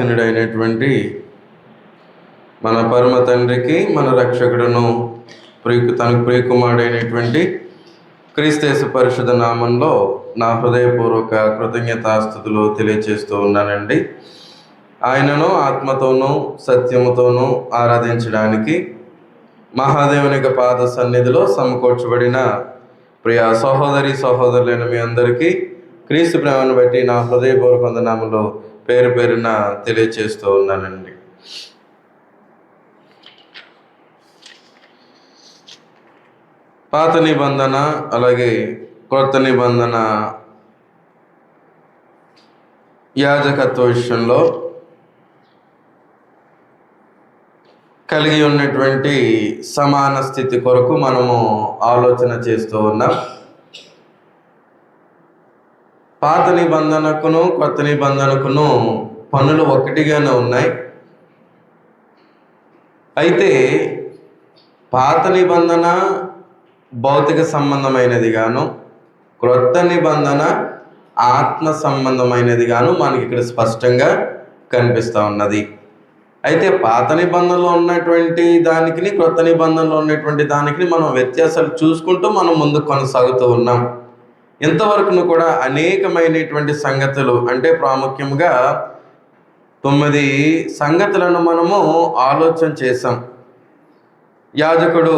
ధన్యుడైనటువంటి మన పరమ తండ్రికి, మన రక్షకుడును తనకు ప్రియకుమారుడైనటువంటి క్రీస్తు పరిశుద్ధ నామంలో నా హృదయపూర్వక కృతజ్ఞతాస్తుతులు తెలియజేస్తూ ఉన్నానండి. ఆయనను ఆత్మతోనూ సత్యముతోనూ ఆరాధించడానికి మహాదేవుని పాద సన్నిధిలో సమకూర్చబడిన ప్రియ సహోదరి సహోదరులైన మీ అందరికీ క్రీస్తు ప్రేమను బట్టి నా హృదయపూర్వక వందనములు పేరు పేరున తెలియజేస్తూ ఉన్నానండి. పాత నిబంధన అలాగే కొత్త నిబంధన యాజకత్వ విషయంలో కలిగి ఉన్నటువంటి సమాన స్థితి కొరకు మనము ఆలోచన చేస్తూ ఉన్నాం. పాత నిబంధనకును కొత్త నిబంధనకును పనులు ఒకటిగానే ఉన్నాయి. అయితే పాత నిబంధన భౌతిక సంబంధమైనది గాను, క్రొత్త నిబంధన ఆత్మ సంబంధమైనది గాను మనకి ఇక్కడ స్పష్టంగా కనిపిస్తూ ఉన్నది. అయితే పాత నిబంధనలో ఉన్నటువంటి దానికి క్రొత్త నిబంధనలో ఉన్నటువంటి దానికి మనం వ్యత్యాసాలు చూసుకుంటూ మనం ముందుకు కొనసాగుతూ ఉన్నాం. ఇంతవరకును కూడా అనేకమైనటువంటి సంగతులు, అంటే ప్రాముఖ్యంగా 9 సంగతులను మనము ఆలోచన చేసాం. యాజకుడు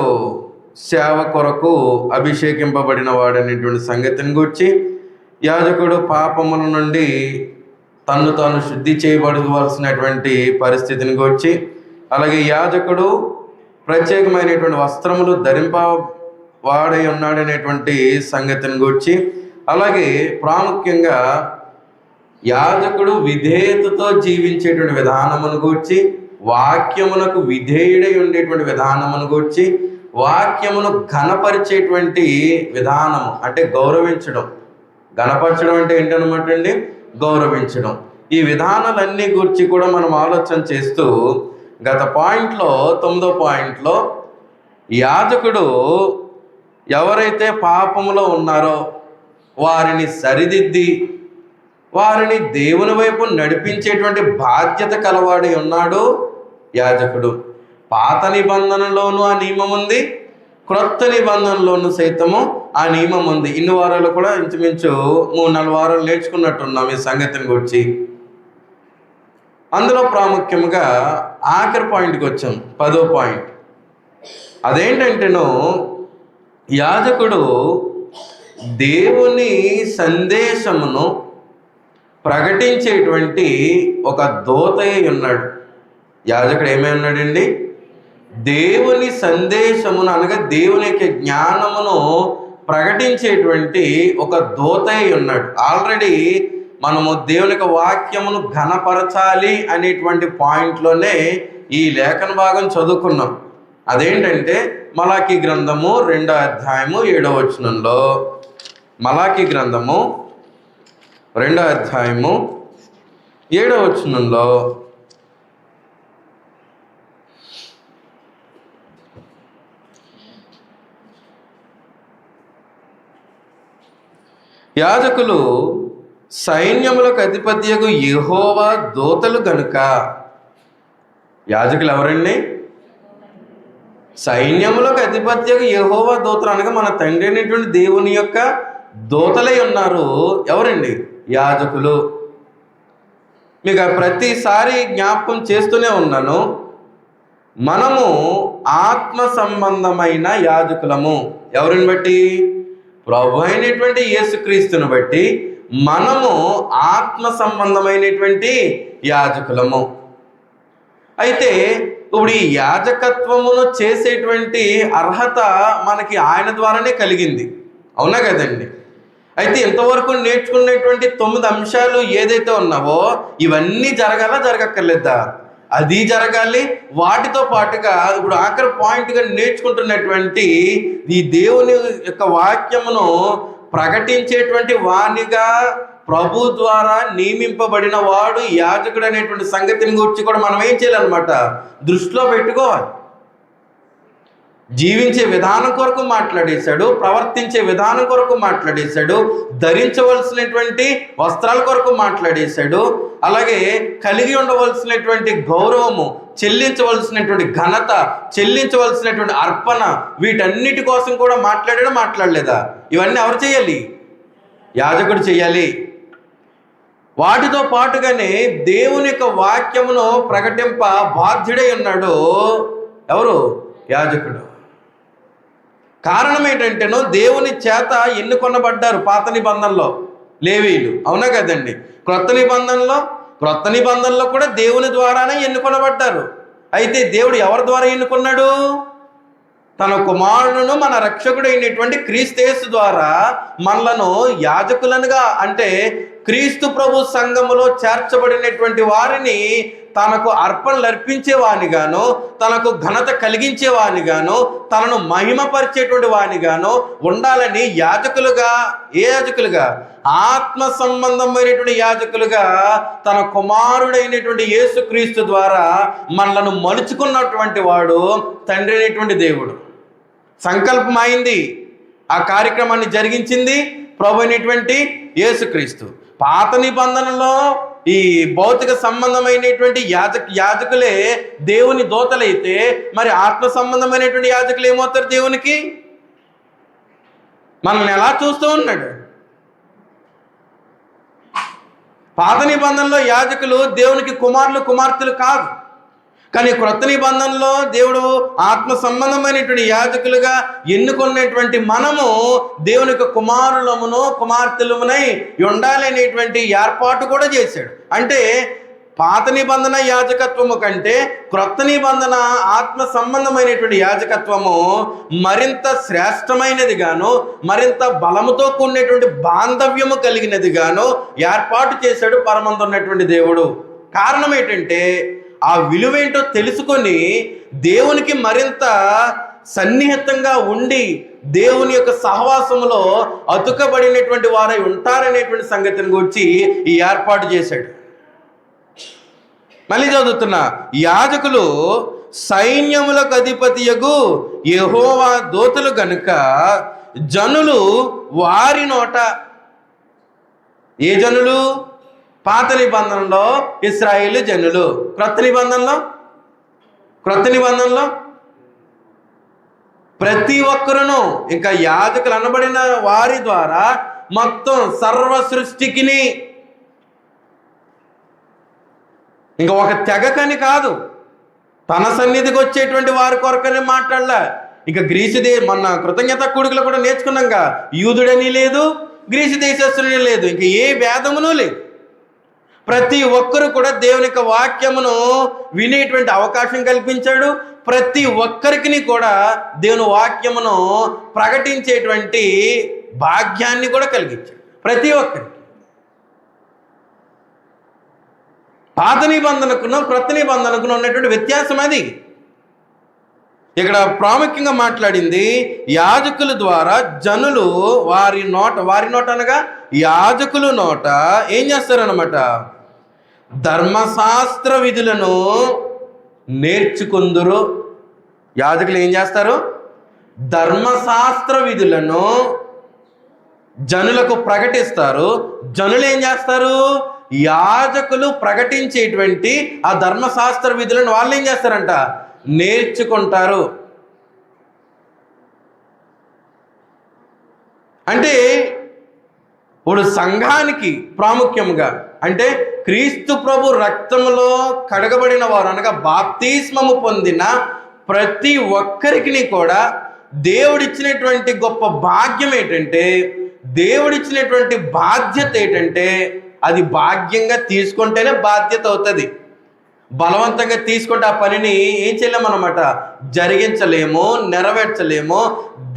సేవ కొరకు అభిషేకింపబడిన వాడనేటువంటి సంగతిని గురించి, యాజకుడు పాపముల నుండి తన్ను తాను శుద్ధి చేయబడవలసినటువంటి పరిస్థితిని గురించి, అలాగే యాజకుడు ప్రత్యేకమైనటువంటి వస్త్రములు వాడై ఉన్నాడనేటువంటి సంగతిని గురించి, అలాగే ప్రాముఖ్యంగా యాజకుడు విధేయతతో జీవించేటువంటి విధానమును గూర్చి, వాక్యమునకు విధేయుడై ఉండేటువంటి విధానమును గూర్చి, వాక్యమును ఘనపరిచేటువంటి విధానము అంటే గౌరవించడం. ఘనపరచడం అంటే ఏంటనమాట అండి? గౌరవించడం. ఈ విధానాలన్నీ గురించి కూడా మనం ఆలోచన చేస్తూ గత పాయింట్లో 9వ పాయింట్లో యాజకుడు ఎవరైతే పాపములో ఉన్నారో వారిని సరిదిద్ది వారిని దేవుని వైపు నడిపించేటువంటి బాధ్యత కలవాడి ఉన్నాడు యాజకుడు. పాత నిబంధనలోనూ ఆ నియమం ఉంది, క్రొత్త నిబంధనలోనూ సైతము ఆ నియమం ఉంది. ఇన్ని వారాలు కూడా ఇంచుమించు 3-4 వారాలు నేర్చుకున్నట్టున్నాం ఈ సంగతిని గురించి. అందులో ప్రాముఖ్యంగా ఆఖరి పాయింట్కి వచ్చాం, 10వ పాయింట్. అదేంటంటేనో యాజకుడు దేవుని సందేశమును ప్రకటించేటువంటి ఒక దూతయ్య ఉన్నాడు. యాజకుడు ఏమై ఉన్నాడండి? దేవుని సందేశమును అనగా దేవుని యొక్క జ్ఞానమును ప్రకటించేటువంటి ఒక దూతయ్య ఉన్నాడు. ఆల్రెడీ మనము దేవుని యొక్క వాక్యమును ఘనపరచాలి అనేటువంటి పాయింట్లోనే ఈ లేఖన భాగం చదువుకున్నాం. అదేంటంటే మలాకీ గ్రంథము 2వ అధ్యాయము 7వ వచనంలో, మలాకీ గ్రంథము 2వ అధ్యాయము 7వ వచనంలో యాజకులు సైన్యములకు అధిపత్యకు యెహోవా దూతలు గనుక. యాజకులు ఎవరండి? సైన్యములకు అధిపత్యకు యెహోవా దూతలు అనగా మన తండ్రి అయినటువంటి దేవుని యొక్క దూతలై ఉన్నారు. ఎవరండి? యాజకులు. మీకు ప్రతిసారి జ్ఞాపకం చేస్తూనే ఉన్నాను, మనము ఆత్మ సంబంధమైన యాజకులము. ఎవరిని బట్టి? ప్రభు అయినటువంటి యేసుక్రీస్తుని బట్టి మనము ఆత్మ సంబంధమైనటువంటి యాజకులము. అయితే ఇప్పుడు ఈ యాజకత్వమును చేసేటువంటి అర్హత మనకి ఆయన ద్వారానే కలిగింది. అవునా కదండి? అయితే ఇంతవరకు నేర్చుకున్నటువంటి 9 అంశాలు ఏదైతే ఉన్నావో ఇవన్నీ జరగక్కర్లేదా? అది జరగాలి. వాటితో పాటుగా ఇప్పుడు ఆఖరి పాయింట్గా నేర్చుకుంటున్నటువంటి ఈ దేవుని యొక్క వాక్యమును ప్రకటించేటువంటి వానిగా ప్రభు ద్వారా నియమింపబడిన వాడు యాజకుడు అనేటువంటి సంగతిని గురించి కూడా మనం ఏం చేయాలన్నమాట? దృష్టిలో పెట్టుకోవాలి. జీవించే విధానం కొరకు మాట్లాడేశాడు, ప్రవర్తించే విధానం కొరకు మాట్లాడేశాడు, ధరించవలసినటువంటి వస్త్రాల కొరకు మాట్లాడేశాడు, అలాగే కలిగి ఉండవలసినటువంటి గౌరవము, చెల్లించవలసినటువంటి ఘనత, చెల్లించవలసినటువంటి అర్పణ, వీటన్నిటి కోసం కూడా మాట్లాడలేదా? ఇవన్నీ ఎవరు చేయాలి? యాజకుడు చేయాలి. వాటితో పాటుగానే దేవుని యొక్క వాక్యమును ప్రకటింప బాధ్యుడై ఉన్నాడు ఎవరు? యాజకుడు. కారణం ఏంటంటేనో దేవుని చేత ఎన్నుకొనబడ్డారు పాత నిబంధనలో లేవీయులు, అవునా కదండి? క్రొత్త నిబంధనలో కూడా దేవుని ద్వారానే ఎన్నుకొనబడ్డారు. అయితే దేవుడు ఎవరి ద్వారా ఎన్నుకున్నాడు? తన కుమారుడును మన రక్షకుడైనటువంటి క్రీస్తు ద్వారా మనలను యాజకులనుగా, అంటే క్రీస్తు ప్రభు సంఘములో చేర్చబడినటువంటి వారిని తనకు అర్పణలు అర్పించే వానిగాను, తనకు ఘనత కలిగించే వానిగాను, తనను మహిమపరిచేటువంటి వానిగాను ఉండాలని యాజకులుగా, ఏ యాజకులుగా? ఆత్మ సంబంధమైనటువంటి యాజకులుగా తన కుమారుడైనటువంటి యేసుక్రీస్తు ద్వారా మనలను మలుచుకున్నటువంటి వాడు తండ్రి అయినటువంటి దేవుడు. సంకల్పం అయింది, ఆ కార్యక్రమాన్ని జరిగించింది ప్రభు అయినటువంటి యేసుక్రీస్తు. పాత నిబంధనలో ఈ భౌతిక సంబంధమైనటువంటి యాజకులే దేవుని దూతలైతే, మరి ఆత్మ సంబంధమైనటువంటి యాజకులు ఏమవుతారు దేవునికి? మనల్ని ఎలా చూస్తూ ఉన్నాడు? పాత నిబంధనలో యాజకులు దేవునికి కుమారులు కుమార్తెలు కాదు, కానీ క్రొత్త నిబంధనలో దేవుడు ఆత్మ సంబంధమైనటువంటి యాజకులుగా ఎన్నుకున్నటువంటి మనము దేవుని యొక్క కుమారులమును కుమార్తెలమునై ఉండాలనేటువంటి ఏర్పాటు కూడా చేశాడు. అంటే పాత నిబంధన యాజకత్వము కంటే క్రొత్త నిబంధన ఆత్మ సంబంధమైనటువంటి యాజకత్వము మరింత శ్రేష్టమైనది గాను, మరింత బలముతో కూడినటువంటి బాంధవ్యము కలిగినది గాను ఏర్పాటు చేశాడు పరమందున్నటువంటి దేవుడు. కారణం ఏంటంటే ఆ విలువేంటో తెలుసుకొని దేవునికి మరింత సన్నిహితంగా ఉండి దేవుని యొక్క సహవాసములో అతుకబడినటువంటి వారై ఉంటారనేటువంటి సంగతిని గురించి ఈ ఏర్పాటు చేశాడు. మళ్ళీ చదువుతున్నా, యాజకులు సైన్యములకు అధిపతియగు యెహోవా దూతలు గనుక జనులు వారి నోట, ఏ జనులు? పాత నిబంధనలో ఇశ్రాయేలు జనులు, క్రొత్త నిబంధనలో ప్రతి ఒక్కరును, ఇంకా యాజకులు అనబడిన వారి ద్వారా మొత్తం సర్వ సృష్టికిని, ఇంకా ఒక తెగకని కాదు, తన సన్నిధికి వచ్చేటువంటి వారి కొరకని మాట్లాడలే. ఇక మొన్న కృతజ్ఞత కూడికలు కూడా నేర్చుకున్నాంగా, యూదుడని లేదు, గ్రీసు దేశస్తుడని లేదు, ఇంకా ఏ భేదమును లేదు. ప్రతి ఒక్కరు కూడా దేవుని యొక్క వాక్యమును వినేటువంటి అవకాశం కల్పించాడు. ప్రతి ఒక్కరికి కూడా దేవుని వాక్యమును ప్రకటించేటువంటి భాగ్యాన్ని కూడా కలిగించాడు ప్రతి ఒక్కరికి. పాత నిబంధనకును క్రొత్త నిబంధనకును ఉన్నటువంటి వ్యత్యాసం అది. ఇక్కడ ప్రాముఖ్యంగా మాట్లాడింది యాజకుల ద్వారా జనులు వారి నోట అనగా యాజకుల నోట ఏం చేస్తారనమాట? ధర్మశాస్త్ర విధులను నేర్చుకుందురు. యాజకులు ఏం చేస్తారు? ధర్మశాస్త్ర విధులను జనులకు ప్రకటిస్తారు. జనులు ఏం చేస్తారు? యాజకులు ప్రకటించేటువంటి ఆ ధర్మశాస్త్ర విధులను వాళ్ళు ఏం చేస్తారంట? నేర్చుకుంటారు. అంటే ఇప్పుడు సంఘానికి ప్రాముఖ్యంగా, అంటే క్రీస్తు ప్రభు రక్తములో కడగబడిన వారు అనగా బాప్తిస్మము పొందిన ప్రతి ఒక్కరికి కూడా దేవుడిచ్చినటువంటి గొప్ప భాగ్యం ఏంటంటే, దేవుడిచ్చినటువంటి బాధ్యత ఏంటంటే, అది భాగ్యంగా తీసుకుంటేనే బాధ్యత అవుతుంది. బలవంతంగా తీసుకుంటే ఆ పనిని ఏం చేయలేమన్నమాట, జరిగించలేము, నెరవేర్చలేము.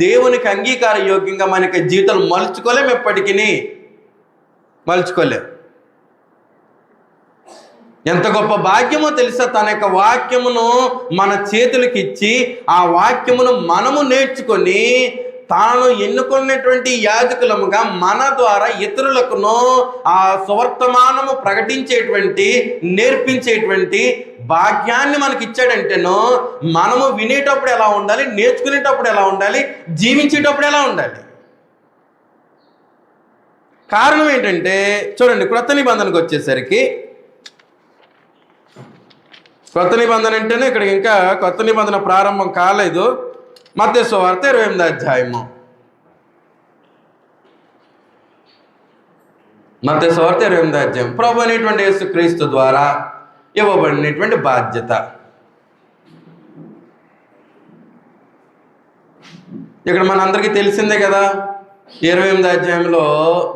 దేవునికి అంగీకార యోగ్యంగా మనకి జీవితాలు మలుచుకోలేము, ఎప్పటికీ మలుచుకోలేము. ఎంత గొప్ప భాగ్యమో తెలుసా? తన యొక్క వాక్యమును మన చేతులకి ఇచ్చి ఆ వాక్యమును మనము నేర్చుకొని తాను ఎన్నుకున్నటువంటి యాజకులముగా మన ద్వారా ఇతరులకును ఆ సువర్తమానము ప్రకటించేటువంటి నేర్పించేటువంటి భాగ్యాన్ని మనకి ఇచ్చాడంటేనో మనము వినేటప్పుడు ఎలా ఉండాలి, నేర్చుకునేటప్పుడు ఎలా ఉండాలి, జీవించేటప్పుడు ఎలా ఉండాలి. కారణం ఏంటంటే చూడండి, క్రొత్త నిబంధనకు వచ్చేసరికి, క్రొత్త నిబంధన అంటేనే ఇక్కడ ఇంకా కొత్త నిబంధన ప్రారంభం కాలేదు. మత్తయి సువార్త 28వ అధ్యాయము. మత్తయి సువార్త 28వ అధ్యాయం. ప్రభు అనేటువంటి యేసుక్రీస్తు ద్వారా ఇవ్వబడినటువంటి బాధ్యత. ఇక్కడ మనందరికీ తెలిసిందే కదా, 28వ అధ్యాయంలో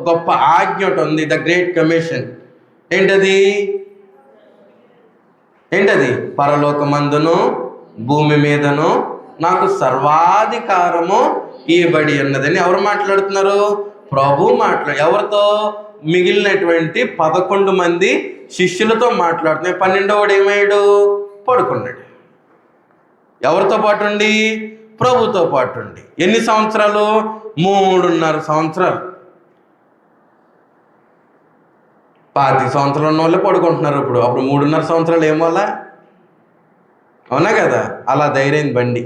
గొప్ప ఆజ్ఞ ఒకటి ఉంది, ద గ్రేట్ కమిషన్. ఏంటది? పరలోకమందును భూమి మీదను నాకు సర్వాధికారము ఇవ్వబడి ఉన్నదని ఎవరు మాట్లాడుతున్నారు? ప్రభు ఎవరితో? మిగిలినటువంటి 11 మంది శిష్యులతో మాట్లాడుతున్నాయి. 12వాడు ఏమయ్యాడు? పడుకున్నాడు. ఎవరితో పాటు ఉండి? ప్రభుతో పాటు ఉండి. ఎన్ని సంవత్సరాలు? 3.5 సంవత్సరాలు. 25 సంవత్సరాలు ఉన్న వాళ్ళే పడుకుంటున్నారు ఇప్పుడు. అప్పుడు 3.5 సంవత్సరాలు ఏమోలా? అవునా కదా? అలా ధైర్యం బండి.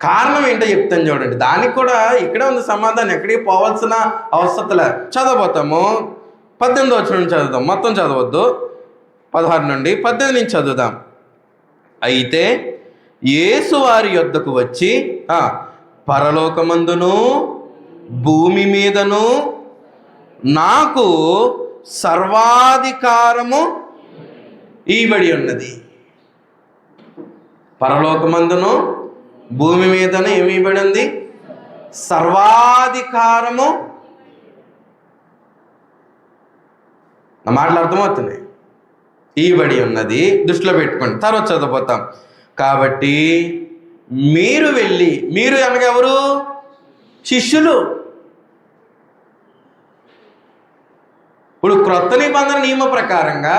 కారణం ఏంటో చెప్తాను చూడండి. దానికి కూడా ఇక్కడే ఉంది సమాధానం, ఎక్కడికి పోవాల్సిన అవసరతలే. చదవబోతాము. 18వ వచనం నుంచి చదువుదాం, మొత్తం చదవద్దు. 16 నుండి 18 నుంచి చదువుదాం. అయితే యేసు వారి యొద్దకు వచ్చి, పరలోకమందును భూమి మీదను నాకు సర్వాధికారము ఇవ్వబడి ఉన్నది. పరలోకమందును భూమి మీదను ఏమి ఇవ్వబడి ఉంది? సర్వాధికారము. నా మాటలు అర్థమవుతున్నాయి. ఇవ్వబడి ఉన్నది, దృష్టిలో పెట్టుకోండి. తర్వాత చదివిపోతాం. కాబట్టి మీరు వెళ్ళి, మీరు అనగా ఎవరు? శిష్యులు. ఇప్పుడు క్రొత్త నిబంధన నియమ ప్రకారంగా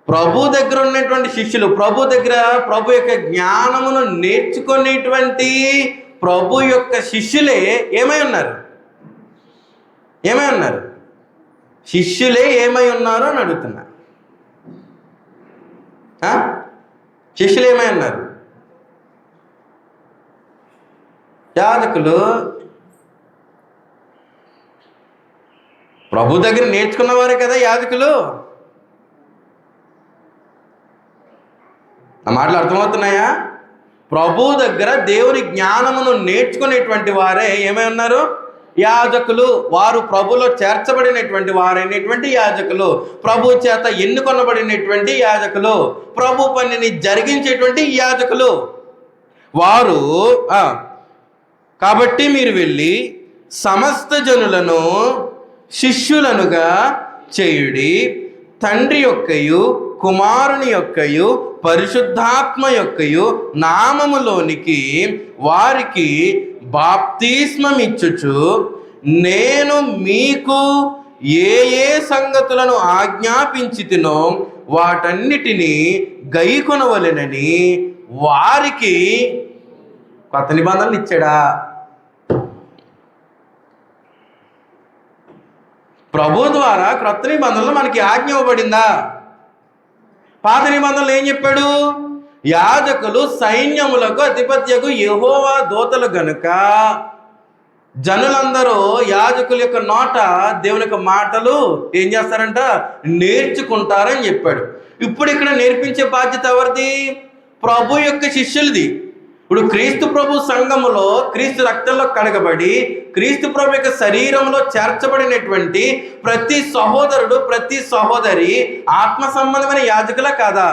ప్రభు దగ్గర ఉన్నటువంటి శిష్యులు, ప్రభు దగ్గర ప్రభు యొక్క జ్ఞానమును నేర్చుకునేటువంటి ప్రభు యొక్క శిష్యులే ఏమై ఉన్నారు? శిష్యులే ఏమై ఉన్నారు అని అడుగుతున్నా. శిష్యులు ఏమై ఉన్నారు? యాజకులు. ప్రభు దగ్గర నేర్చుకున్నవారే కదా యాజకులు. నా మాటలు అర్థమవుతున్నాయా? ప్రభు దగ్గర దేవుని జ్ఞానమును నేర్చుకునేటువంటి వారే ఏమై ఉన్నారు? యాజకులు. వారు ప్రభులో చేర్చబడినటువంటి వారైనటువంటి యాజకులు, ప్రభు చేత ఎన్నుకొనబడినటువంటి యాజకులు, ప్రభు పనిని జరిగించేటువంటి యాజకులు వారు. కాబట్టి మీరు వెళ్ళి సమస్త జనులను శిష్యులనుగా చేయుడి, తండ్రి యొక్కయు కుమారుని యొక్కయు పరిశుద్ధాత్మ యొక్కయు నామములోనికి వారికి బాప్తిస్మమిచ్చుచు, నేను మీకు ఏ ఏ సంగతులను ఆజ్ఞాపించితినో వాటన్నిటినీ గైకొనవలెనని వారికి కొత్త నిబంధనలు ఇచ్చాడా? ప్రభు ద్వారా క్రొత్త నిబంధనలు మనకి ఆజ్ఞ ఇవ్వబడిందా? పాత నిబంధనలు ఏం చెప్పాడు? యాజకులు సైన్యములకు అధిపత్యకు యెహోవా దూతలు గనుక జనులందరూ యాజకుల యొక్క నోట దేవుని యొక్క మాటలు ఏం చేస్తారంట? నేర్చుకుంటారని చెప్పాడు. ఇప్పుడు ఇక్కడ నేర్పించే బాధ్యత ఎవరిది? ప్రభు యొక్క శిష్యులది. ఇప్పుడు క్రీస్తు ప్రభు సంఘములో క్రీస్తు రక్తంలో కడగబడి క్రీస్తు ప్రభు యొక్క శరీరంలో చేర్చబడినటువంటి ప్రతి సహోదరుడు, ప్రతి సహోదరి ఆత్మ సంబంధమైన యాజకులా కాదా?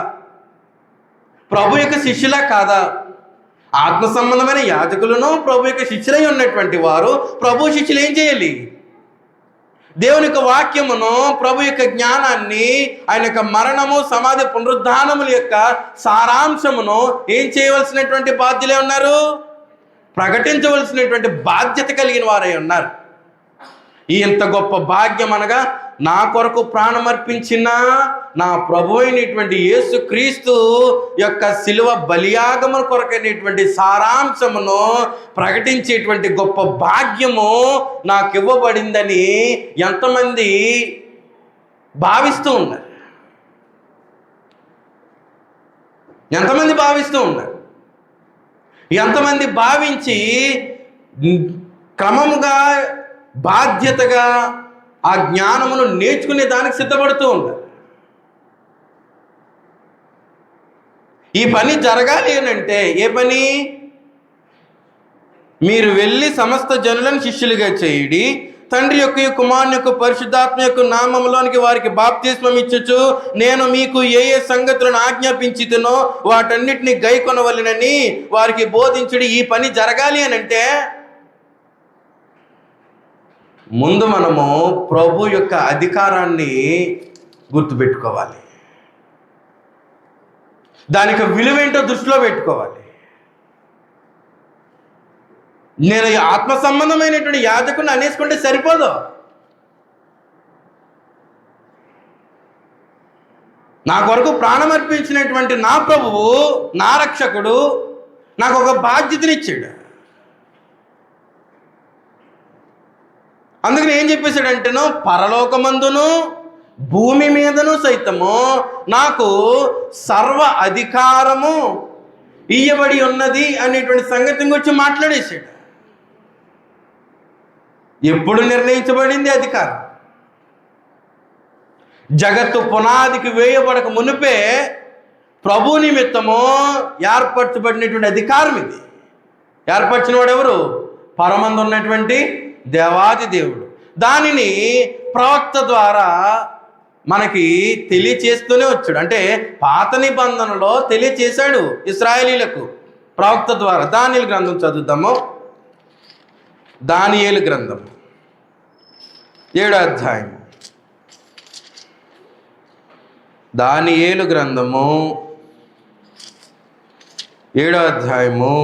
ప్రభు యొక్క శిష్యులా కాదా? ఆత్మ సంబంధమైన యాజకులను ప్రభు యొక్క శిష్యులై ఉన్నటువంటి వారు ప్రభు శిష్యులు ఏం చేయాలి? దేవుని యొక్క వాక్యమును, ప్రభు యొక్క జ్ఞానాన్ని, ఆయన యొక్క మరణము, సమాధి, పునరుద్ధానముల యొక్క సారాంశమును ఏం చేయవలసినటువంటి బాధ్యులే ఉన్నారు? ప్రకటించవలసినటువంటి బాధ్యత కలిగిన వారై ఉన్నారు. ఈ ఎంత గొప్ప భాగ్యం అనగా నా కొరకు ప్రాణమర్పించిన నా ప్రభు అయినటువంటి యేసుక్రీస్తు యొక్క శిలువ బలియాగము కొరకైనటువంటి సారాంశమును ప్రకటించేటువంటి గొప్ప భాగ్యము నాకు ఇవ్వబడిందని ఎంతమంది భావిస్తూ ఉన్నారు? ఎంతమంది భావిస్తూ ఉన్నారు? ఎంతమంది భావించి క్రమముగా బాధ్యతగా ఆ జ్ఞానమును నేర్చుకునే దానికి సిద్ధపడుతూ ఉంటారు. ఈ పని జరగాలి అంటే ఏ పని? మీరు వెళ్ళి సమస్త జనులను శిష్యులుగా చేయుడి, తండ్రి యొక్క కుమారుని యొక్క పరిశుద్ధాత్మ యొక్క నామములోనికి వారికి బాప్తిస్మం ఇచ్చుచు నేను మీకు ఏ ఏ సంగతులను ఆజ్ఞాపించితునో వాటన్నిటిని గైకొనవలెనని వారికి బోధించుడి. ఈ పని జరగాలి అని అంటే ముందు మనము ప్రభు యొక్క అధికారాన్ని గుర్తుపెట్టుకోవాలి. దానికి విలువేంటో దృష్టిలో పెట్టుకోవాలి. నేను ఆత్మ సంబంధమైనటువంటి యాజకుని అనేసుకుంటే సరిపోదు. నా కొరకు ప్రాణమర్పించినటువంటి నా ప్రభువు, నా రక్షకుడు నాకు ఒక బాధ్యతనిచ్చాడు. అందుకని ఏం చెప్పేశాడంటేనో, పరలోకమందును భూమి మీదను సైతము నాకు సర్వ అధికారము ఇయ్యబడి ఉన్నది అనేటువంటి సంగతి గురించి మాట్లాడేశాడు. ఎప్పుడు నిర్ణయించబడింది అధికారం? జగత్తు పునాదికి వేయబడక మునిపే ప్రభు నిమిత్తము ఏర్పరచబడినటువంటి అధికారం ఇది. ఏర్పరిచిన వాడు ఎవరు? పరమందు ఉన్నటువంటి దేవాది దేవుడు. దానిని ప్రవక్త ద్వారా మనకి తెలియచేస్తూనే వచ్చాడు. అంటే పాత నిబంధనలో తెలియచేశాడు ఇశ్రాయేలీలకు ప్రవక్త ద్వారా. దానియేలు గ్రంథం చదువుతాము. దానియేలు గ్రంథం 7వ అధ్యాయం. దానియేలు గ్రంథము 7వ అధ్యాయము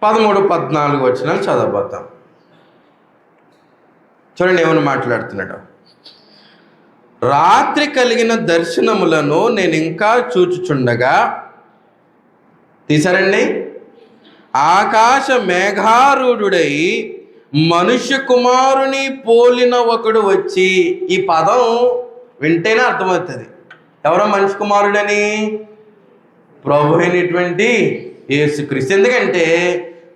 13-14 వచనాలు చదవబోతాం. చూడండి ఏమని మాట్లాడుతున్నాడు. రాత్రి కలిగిన దర్శనములను నేను ఇంకా చూచుచుండగా, తీసారండి, ఆకాశ మేఘారూఢుడై మనుష్య కుమారుని పోలిన ఒకడు వచ్చి. ఈ పదం వింటేనే అర్థమవుతుంది ఎవరో మనిషి కుమారుడని. ప్రభు అయినటువంటి యేసుక్రీస్తు. ఎందుకంటే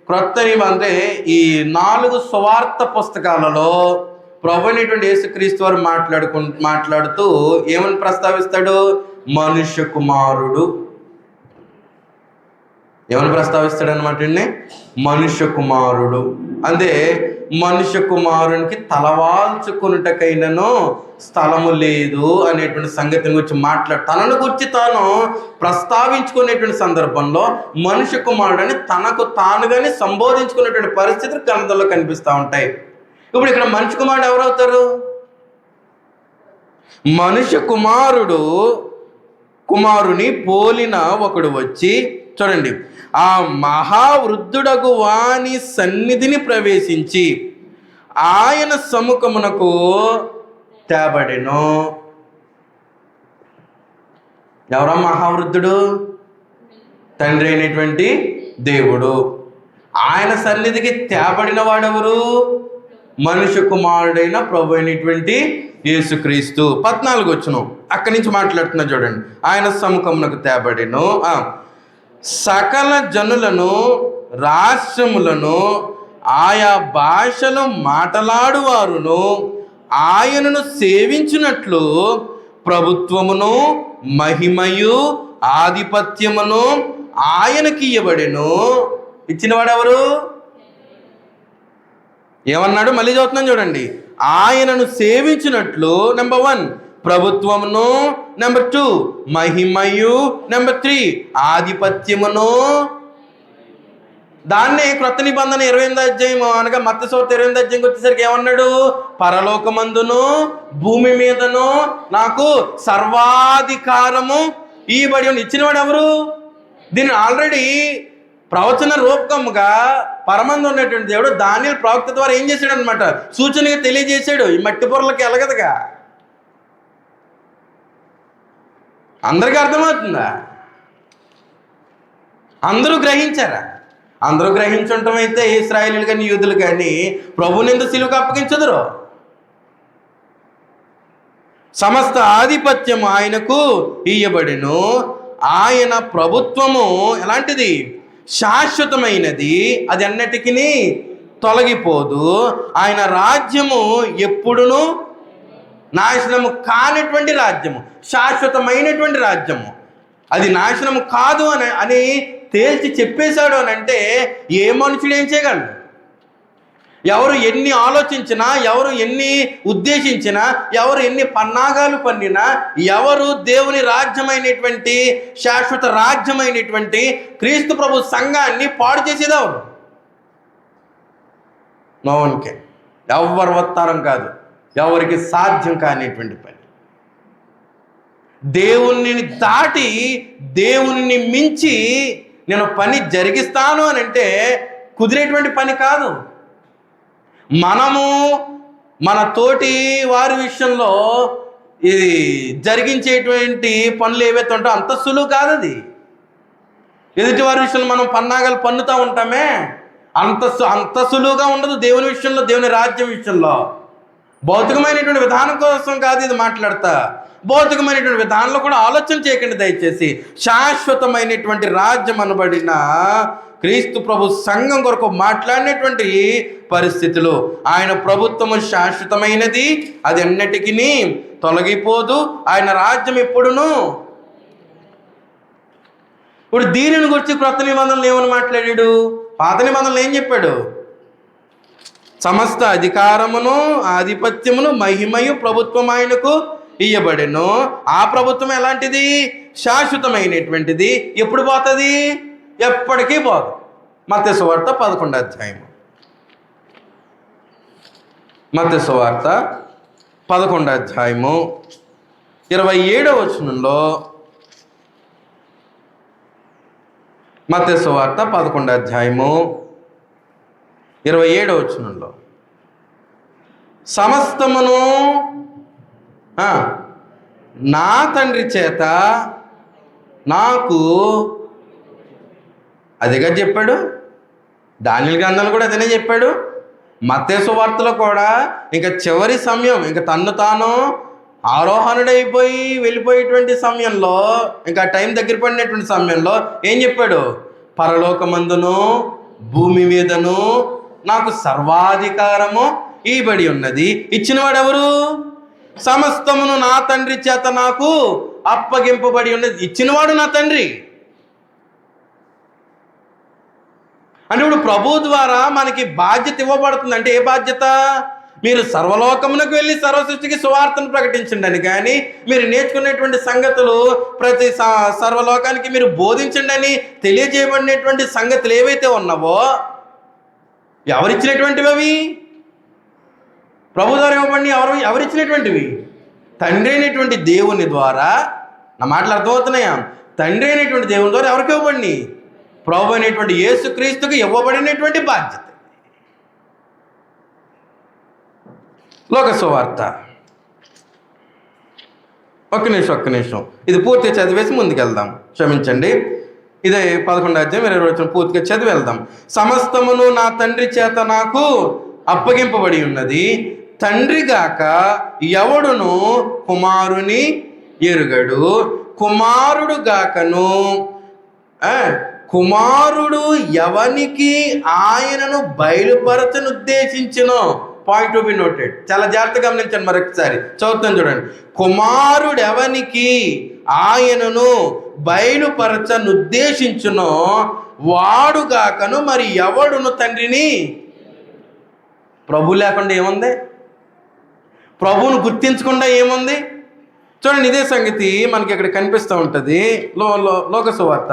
క్రొత్త నిబంధన ఈ 4 సువార్త పుస్తకాలలో ప్రభు అయినటువంటి యేసుక్రీస్తు వారు మాట్లాడుతూ ఏమని ప్రస్తావిస్తాడు? మనుష్య కుమారుడు. ఏమని ప్రస్తావిస్తాడు అనమాట అండి? మనుష్య కుమారుడు. అంటే మనుష్య కుమారునికి తలవాల్చుకున్నటకైనను స్థలము లేదు అనేటువంటి సంగతిని గురించి తనను గురించి తాను ప్రస్తావించుకునేటువంటి సందర్భంలో మనుష్య కుమారుడని తనకు తానుగానే సంబోధించుకునేటువంటి పరిస్థితులు గ్రంథంలో కనిపిస్తూ ఉంటాయి. ఇప్పుడు ఇక్కడ మనిషి కుమారుడు ఎవరవుతారు? మనుష్య కుమారుని పోలిన ఒకడు వచ్చి, చూడండి, ఆ మహావృద్ధుడగు వాని సన్నిధిని ప్రవేశించి ఆయన సముఖమునకు తేబడెను. ఎవరా మహావృద్ధుడు? తండ్రి అయినటువంటి దేవుడు. ఆయన సన్నిధికి తేబడిన వాడెవరు? మనుష్య కుమారుడైన ప్రభు అయినటువంటి యేసుక్రీస్తు. 14 వచనం అక్కడి నుంచి మాట్లాడుతున్నా చూడండి. ఆయన సముఖమునకు తేబడెను. సకల జనులను, రాష్ట్రములను, ఆయా భాషలు మాట్లాడువారును ఆయనను సేవించినట్లు ప్రభుత్వమును, మహిమయు, ఆధిపత్యమును ఆయనకి ఇయ్యబడెను. ఇచ్చినవాడెవరు? ఏమన్నాడు? మళ్ళీ చదువుతున్నాను చూడండి. ఆయనను సేవించినట్లు నెంబర్ 1 ప్రభుత్వమును, నెంబర్ 2 మహిమయు, నెంబర్ 3 ఆధిపత్యమును. దాన్నే క్రొత్త నిబంధన 28వ అధ్యాయం అనగా మత్తయి సువార్త 28వ అధ్యాయంకి వచ్చేసరికి ఏమన్నాడు? పరలోకమందును భూమి మీదను నాకు సర్వాధికారము ఇవ్వబడి ఉంది. ఇచ్చినవాడు ఎవరు? దీన్ని ఆల్రెడీ ప్రవచన రూపకముగా పరమందు ఉన్నటువంటి దేవుడు దానియేలు ప్రవక్త ద్వారా ఏం చేశాడు అనమాట, సూచనగా తెలియజేశాడు. ఈ మట్టి పొరలకి ఎలగదుగా. అందరికీ అర్థమవుతుందా? అందరూ గ్రహించారా? అందరూ గ్రహించటం అయితే ఇశ్రాయేలీయులు కానీ యూదులు కానీ ప్రభువుని ఎందుకు సిలువకు అప్పగించదురు? సమస్త ఆధిపత్యము ఆయనకు ఇయ్యబడెను. ఆయన ప్రభుత్వము ఎలాంటిది? శాశ్వతమైనది, అది అన్నిటికీ తొలగిపోదు. ఆయన రాజ్యము ఎప్పుడును నాశనము కానిటువంటి రాజ్యము, శాశ్వతమైనటువంటి రాజ్యము. అది నాశనము కాదు అని తేల్చి చెప్పేశాడు అని అంటే ఏ మనుషుడు ఏం చేయగలడు? ఎవరు ఎన్ని ఆలోచించినా, ఎవరు ఎన్ని ఉద్దేశించినా, ఎవరు ఎన్ని పన్నాగాలు పన్నినా, ఎవరు దేవుని రాజ్యమైనటువంటి శాశ్వత రాజ్యమైనటువంటి క్రీస్తు ప్రభు సంఘాన్ని పాడు చేసేది ఎవరు? నోవన్కే. ఎవరు వత్తారం కాదు, ఎవరికి సాధ్యం కానిటువంటి పని. దేవుణ్ణి దాటి దేవుణ్ణి మించి నేను పని జరిగిస్తాను అని అంటే కుదిరేటువంటి పని కాదు. మనము మన తోటి వారి విషయంలో ఇది జరిగించేటువంటి పనులు ఏవైతే ఉంటాయో అంత సులువు కాదు అది. ఎదుటి వారి విషయంలో మనం పన్నాగాలు పన్నుతూ ఉంటామే, అంత సులువుగా ఉండదు దేవుని విషయంలో, దేవుని రాజ్యం విషయంలో. భౌతికమైనటువంటి విధానం కోసం కాదు ఇది మాట్లాడతా. భౌతికమైనటువంటి విధానంలో కూడా ఆలోచన చేయకండి దయచేసి. శాశ్వతమైనటువంటి రాజ్యం అనబడిన క్రీస్తు ప్రభు సంఘం కొరకు మాట్లాడినటువంటి పరిస్థితులు. ఆయన ప్రభుత్వము శాశ్వతమైనది, అది ఎన్నటికీ తొలగిపోదు. ఆయన రాజ్యం ఎప్పుడును. ఇప్పుడు దీనిని గురించి క్రొత్త నిబంధనలు ఏమని మాట్లాడాడు? పాత నిబంధనలు ఏం చెప్పాడు? సమస్త అధికారమును ఆధిపత్యమును మహిమయు ప్రభుత్వం ఆయనకు ఇయ్యబడెను. ఆ ప్రభుత్వం ఎలాంటిది? శాశ్వతమైనటువంటిది. ఎప్పుడు పోతుంది? ఎప్పటికీ పోదు. మత్తయి సువార్త 11వ అధ్యాయము. మత్తయి సువార్త 11వ అధ్యాయము 27వ వచనంలో, మత్తయి సువార్త 11వ అధ్యాయము 27వ వచనంలో, సమస్తమును నా తండ్రి చేత నాకు, అదిగా చెప్పాడు. దానియేలు గ్రంథంలో కూడా అదనే చెప్పాడు. మత్తయి సువార్తలో కూడా ఇంకా చివరి సమయం, ఇంకా తన్ను తాను ఆరోహణుడైపోయి వెళ్ళిపోయేటువంటి సమయంలో, ఇంకా టైం దగ్గర పడినటువంటి సమయంలో ఏం చెప్పాడు? పరలోకమందును భూమి మీదను నాకు సర్వాధికారము ఇవ్వబడి ఉన్నది. ఇచ్చినవాడు ఎవరు? సమస్తమును నా తండ్రి చేత నాకు అప్పగింపబడి ఉన్నది. ఇచ్చినవాడు నా తండ్రి. అంటే ఇప్పుడు ప్రభు ద్వారా మనకి బాధ్యత ఇవ్వబడుతుంది. అంటే ఏ బాధ్యత? మీరు సర్వలోకమునకు వెళ్ళి సర్వసృష్టికి సువార్తను ప్రకటించండి అని. కానీ మీరు నేర్చుకునేటువంటి సంగతులు ప్రతి సర్వలోకానికి మీరు బోధించండి అని తెలియజేయబడినటువంటి సంగతులు ఏవైతే ఉన్నావో ఎవరిచ్చినటువంటివి అవి? ప్రభు ద్వారా ఇవ్వబడి ఎవరిచ్చినటువంటివి? తండ్రి అయినటువంటి దేవుని ద్వారా. నా మాటలు అర్థమవుతున్నాయా? తండ్రి అయినటువంటి దేవుని ద్వారా ఎవరికి ఇవ్వబడి? ప్రభు అయినటువంటి యేసుక్రీస్తుకి ఇవ్వబడినటువంటి బాధ్యత. లోక సువార్త ఒక్క నిమిషం ఇది పూర్తిగా చదివేసి ముందుకెళ్దాం. క్షమించండి. ఇదే 11వ అధ్యాయం 20వ వచనం పూర్తిగా చదివి వెళ్దాం. సమస్తమును నా తండ్రి చేత నాకు అప్పగింపబడి ఉన్నది. తండ్రి గాక ఎవడును కుమారుని ఎరుగడు, కుమారుడు గాకను కుమారుడు ఎవనికి ఆయనను బయలుపరచను ఉద్దేశించును. Point to be noted. చాలా జాగ్రత్తగా గమనించండి. మరొకసారి చదువుతాను చూడండి. కుమారుడు ఎవనికి ఆయనను బయలుపరచను ఉద్దేశించునో వాడుగాకను మరి ఎవడును తండ్రిని. ప్రభు లేకుండా ఏముంది? ప్రభువును గుర్తించకుండా ఏముంది? చూడండి, ఇదే సంగతి మనకి ఇక్కడ కనిపిస్తూ ఉంటుంది. లోక సువార్త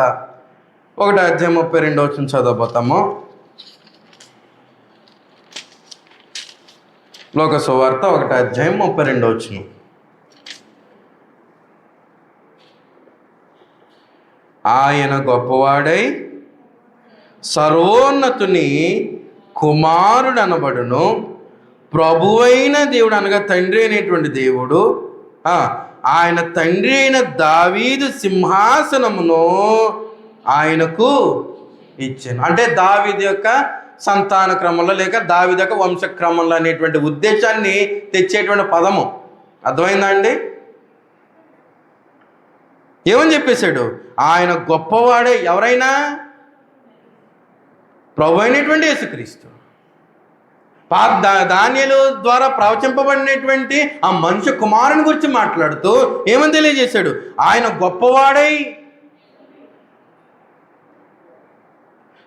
1వ అధ్యాయం 32వ వచనం చదవబోతాము. లోక సువార్త 1వ అధ్యాయం 32వ వచనం. ఆయన గొప్పవాడై సర్వోన్నతుని కుమారుడు అనబడును, ప్రభువైన దేవుడు అనగా తండ్రి అయినటువంటి దేవుడు ఆయన తండ్రి అయిన దావీదు సింహాసనమును ఆయనకు ఇచ్చాను. అంటే దావీదు యొక్క సంతాన క్రమంలో లేక దావీదు యొక్క వంశక్రమంలో అనేటువంటి ఉద్దేశాన్ని తెచ్చేటువంటి పదము. అర్థమైందా అండి? ఏమని చెప్పేశాడు? ఆయన గొప్పవాడే. ఎవరైనా? ప్రభు అయినటువంటి యేసుక్రీస్తు. దానియేలు ద్వారా ప్రవచింపబడినటువంటి ఆ మనుష్య కుమారుని గురించి మాట్లాడుతూ ఏమని తెలియజేశాడు? ఆయన గొప్పవాడై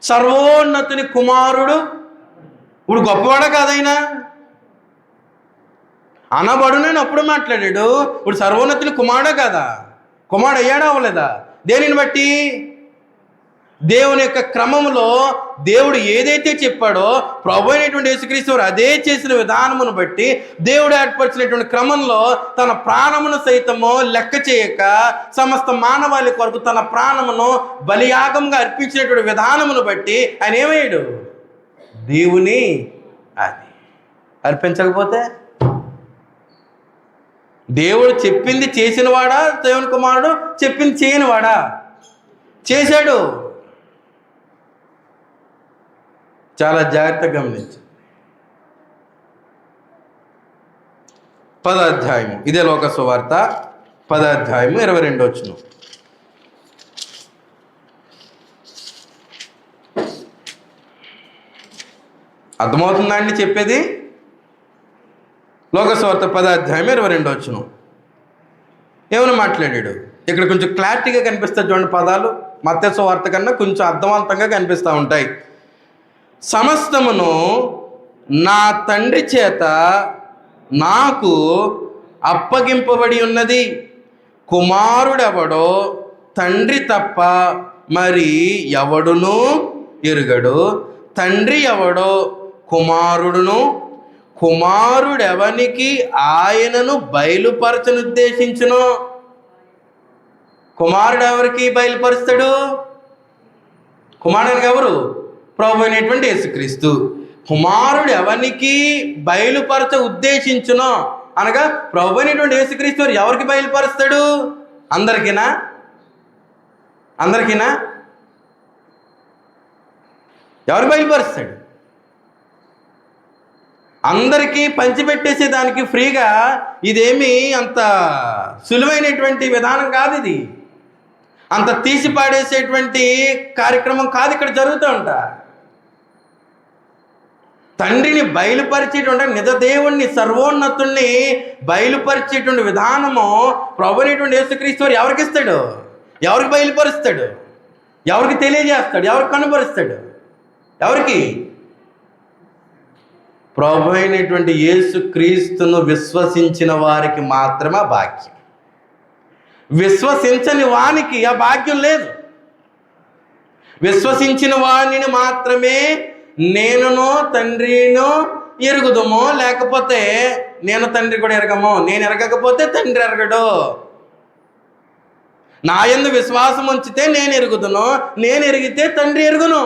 సర్వోన్నతుని కుమారుడు. ఇప్పుడు గొప్పవాడా కాదైనా? అనబడునని అప్పుడు మాట్లాడాడు. ఇప్పుడు సర్వోన్నతుని కుమారుడా కాదా? కుమారుడు అయ్యాడా అవ్వలేదా? దేనిని బట్టి? దేవుని యొక్క క్రమంలో దేవుడు ఏదైతే చెప్పాడో ప్రభు అయినటువంటి యేసుక్రీస్తు వారు అదే చేసిన విధానమును బట్టి దేవుడు ఏర్పరిచినటువంటి క్రమంలో తన ప్రాణమును సైతము లెక్క చేయక సమస్త మానవాళి కొరకు తన ప్రాణమును బలియాగంగా అర్పించినటువంటి విధానమును బట్టి ఆయన ఏమయ్యాడు? దేవుని అది అర్పించకపోతే దేవుడు చెప్పింది చేసినవాడా దేవుని కుమారుడు? చెప్పింది చేయనివాడా? చేశాడు. చాలా జాగ్రత్తగా గమనించండి. 10వ అధ్యాయము, ఇదే లోక సువార్త 10వ అధ్యాయము 22వ వచనం. అర్థమవుతుందా అండి చెప్పేది? లోక సువార్త 10వ అధ్యాయం 22వ వచనం. ఏమైనా మాట్లాడాడు? ఇక్కడ కొంచెం క్లారిటీగా కనిపిస్తుంది చూడండి పదాలు. మత్తయి సువార్త కన్నా కొంచెం అర్థవంతంగా కనిపిస్తూ ఉంటాయి. సమస్తమును నా తండ్రి చేత నాకు అప్పగింపబడి ఉన్నది. కుమారుడెవడో తండ్రి తప్ప మరి ఎవడును ఎరుగడు. తండ్రి ఎవడో కుమారుడును, కుమారుడెవనికి ఆయనను బయలుపరచనుద్దేశించును. కుమారుడు ఎవరికి బయలుపరుస్తాడు? కుమారుడు ఎవరు? ప్రభు అయినటువంటి యేసుక్రీస్తు. కుమారుడు ఎవరికి బయలుపరచ ఉద్దేశించునో అనగా ప్రభు అయినటువంటి యేసుక్రీస్తు ఎవరికి బయలుపరుస్తాడు? అందరికీనా? అందరికీనా? ఎవరు బయలుపరుస్తాడు? అందరికీ పంచిపెట్టేసే దానికి ఫ్రీగా ఇదేమి అంత సులువైనటువంటి విధానం కాదు. ఇది అంత తీసి పాడేసేటువంటి కార్యక్రమం కాదు ఇక్కడ జరుగుతూ ఉంటా. తండ్రిని బయలుపరిచేటువంటి నిజ దేవుణ్ణి సర్వోన్నతుల్ని బయలుపరిచేటువంటి విధానము ప్రభు అయినటువంటి యేసుక్రీస్తు వారు ఎవరికి ఇస్తాడు? ఎవరికి బయలుపరుస్తాడు? ఎవరికి తెలియజేస్తాడు? ఎవరికి కనుపరుస్తాడు? ఎవరికి? ప్రభు అయినటువంటి యేసుక్రీస్తును విశ్వసించిన వారికి మాత్రమే భాగ్యం. విశ్వసించని వానికి ఆ భాగ్యం లేదు. విశ్వసించిన వాణిని మాత్రమే నేనును తండ్రిను ఎరుగుదుము, లేకపోతే నేను తండ్రి కూడా ఎరగము. నేను ఎరగకపోతే తండ్రి ఎరగడు. నా యందు విశ్వాసం ఉంచితే నేను ఎరుగుదును, నేను ఎరిగితే తండ్రి ఎరుగును.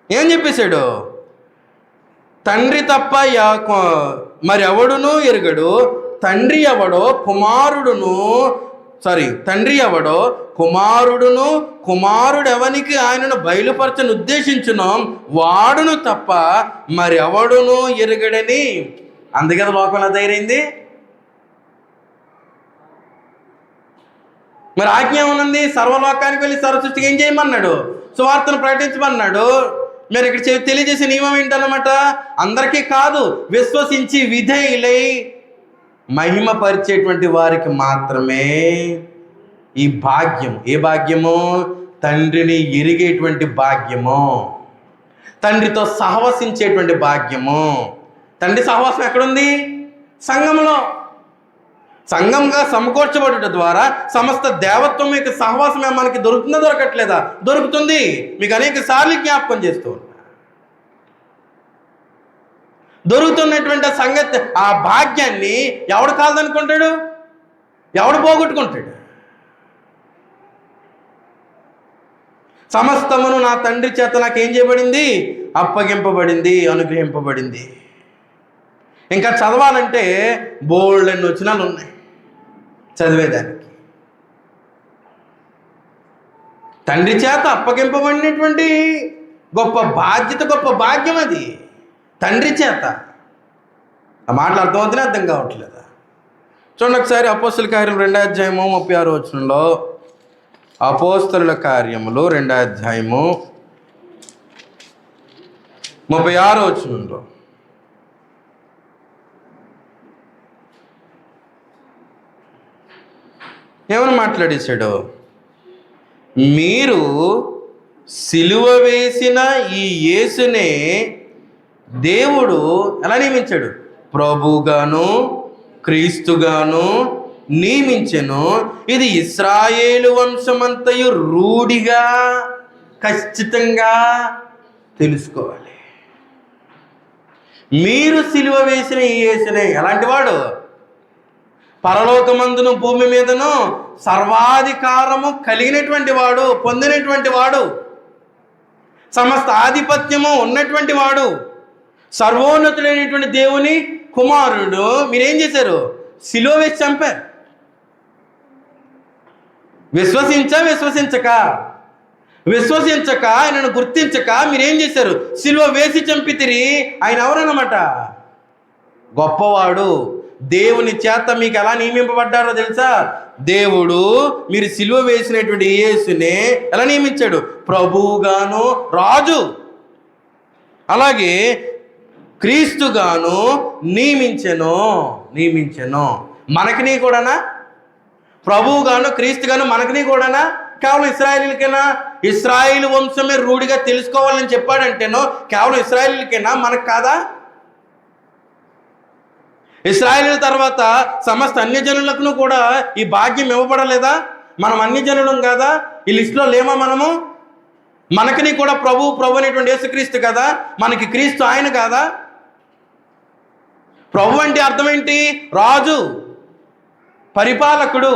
ఏం చెప్పేశాడు? తండ్రి తప్ప మరి ఎవడును ఎరుగడు. తండ్రి ఎవడో కుమారుడును, కుమారుడెవనికి ఆయనను బయలుపరచను ఉద్దేశించును వాడును తప్ప మరి ఎవడును ఎరుగడని. అందుకే లోకంలో ధైర్యంది. మరి ఆజ్ఞ ఏమనుంది? సర్వలోకానికి వెళ్ళి సర్వసృష్టికి ఏం చేయమన్నాడు? సువార్తను ప్రకటించమన్నాడు. మరి ఇక్కడ తెలియజేసే నియమం ఏంటన్నమాట? అందరికీ కాదు, విశ్వసించి విధేయులై మహిమపరిచేటువంటి వారికి మాత్రమే ఈ భాగ్యం. ఏ భాగ్యము? తండ్రిని ఎరిగేటువంటి భాగ్యము, తండ్రితో సహవసించేటువంటి భాగ్యము. తండ్రి సహవాసం ఎక్కడుంది? సంఘంలో. సంఘంగా సమకూర్చబడుట ద్వారా సమస్త దేవత్వం యొక్క సహవాసం మనకి దొరుకుతుందా దొరకట్లేదా? దొరుకుతుంది. మీకు అనేక సార్లు జ్ఞాపకం చేస్తూ ఉన్నా. దొరుకుతున్నటువంటి సంగతి, ఆ భాగ్యాన్ని ఎవడు కాదనుకుంటాడు? ఎవడు పోగొట్టుకుంటాడు? సమస్తమును నా తండ్రి చేత నాకేం చేయబడింది? అప్పగింపబడింది, అనుగ్రహింపబడింది. ఇంకా చదవాలంటే బోల్డెన్ని వచనాలు ఉన్నాయి చదివేదానికి. తండ్రి చేత అప్పగింపబడినటువంటి గొప్ప బాధ్యత, గొప్ప భాగ్యం అది. తండ్రి చేత. ఆ మాటలు అర్థమవుతుందే, అర్థం కావట్లేదా? చూడండి ఒకసారి అపోస్తలుల కార్యం 2వ అధ్యాయము 36వ వచనంలో. అపోస్తలుల కార్యములు 2వ అధ్యాయము 36వ వచనంలో ఏమని మాట్లాడేశాడు? మీరు సిలువ వేసిన ఈ యేసునే దేవుడు ఎలా నియమించాడు? ప్రభుగాను క్రీస్తుగాను నియమించెను. ఇది ఇశ్రాయేలు వంశమంతయు రూఢిగా ఖచ్చితంగా తెలుసుకోవాలి. మీరు సిలువ వేసిన ఈ యేసునే ఎలాంటి వాడు? పరలోకమందును భూమి మీదను సర్వాధికారము కలిగినటువంటి వాడు, పొందినటువంటి వాడు, సమస్త ఆధిపత్యము ఉన్నటువంటి వాడు, సర్వోన్నతుడైనటువంటి దేవుని కుమారుడు. మీరేం చేశారు? సిలువ వేసి చంపారు. విశ్వసించక ఆయనను గుర్తించక మీరేం చేశారు? సిలువ వేసి చంపితిరి. ఆయన ఎవరన్నమాట? గొప్పవాడు. దేవుని చేత మీకు ఎలా నియమింపబడ్డారో తెలుసా? దేవుడు మీరు సిలువ వేసినటువంటి యేసునే ఎలా నియమించాడు? ప్రభువుగాను రాజు, అలాగే క్రీస్తుగాను నియమించెను. మనకిని కూడానా? ప్రభువుగాను క్రీస్తుగాను మనకిని కూడానా? కేవలం ఇశ్రాయేలీలకేనా? ఇశ్రాయేలు వంశమే రూఢిగా తెలుసుకోవాలని చెప్పాడంటేనో కేవలం ఇశ్రాయేలీలకేనా? మనకు కాదా? ఇశ్రాయేలీల తర్వాత సమస్త అన్యజనులకు కూడా ఈ భాగ్యం ఇవ్వబడలేదా? మనం అన్యజనులం కదా? ఈ లిస్టులో లేమా మనము? మనకిని కూడా ప్రభు అనేటువంటి యేసుక్రీస్తు కదా, మనకి క్రీస్తు ఆయన కాదా? ప్రభు అంటే అర్థం ఏంటి? రాజు, పరిపాలకుడు,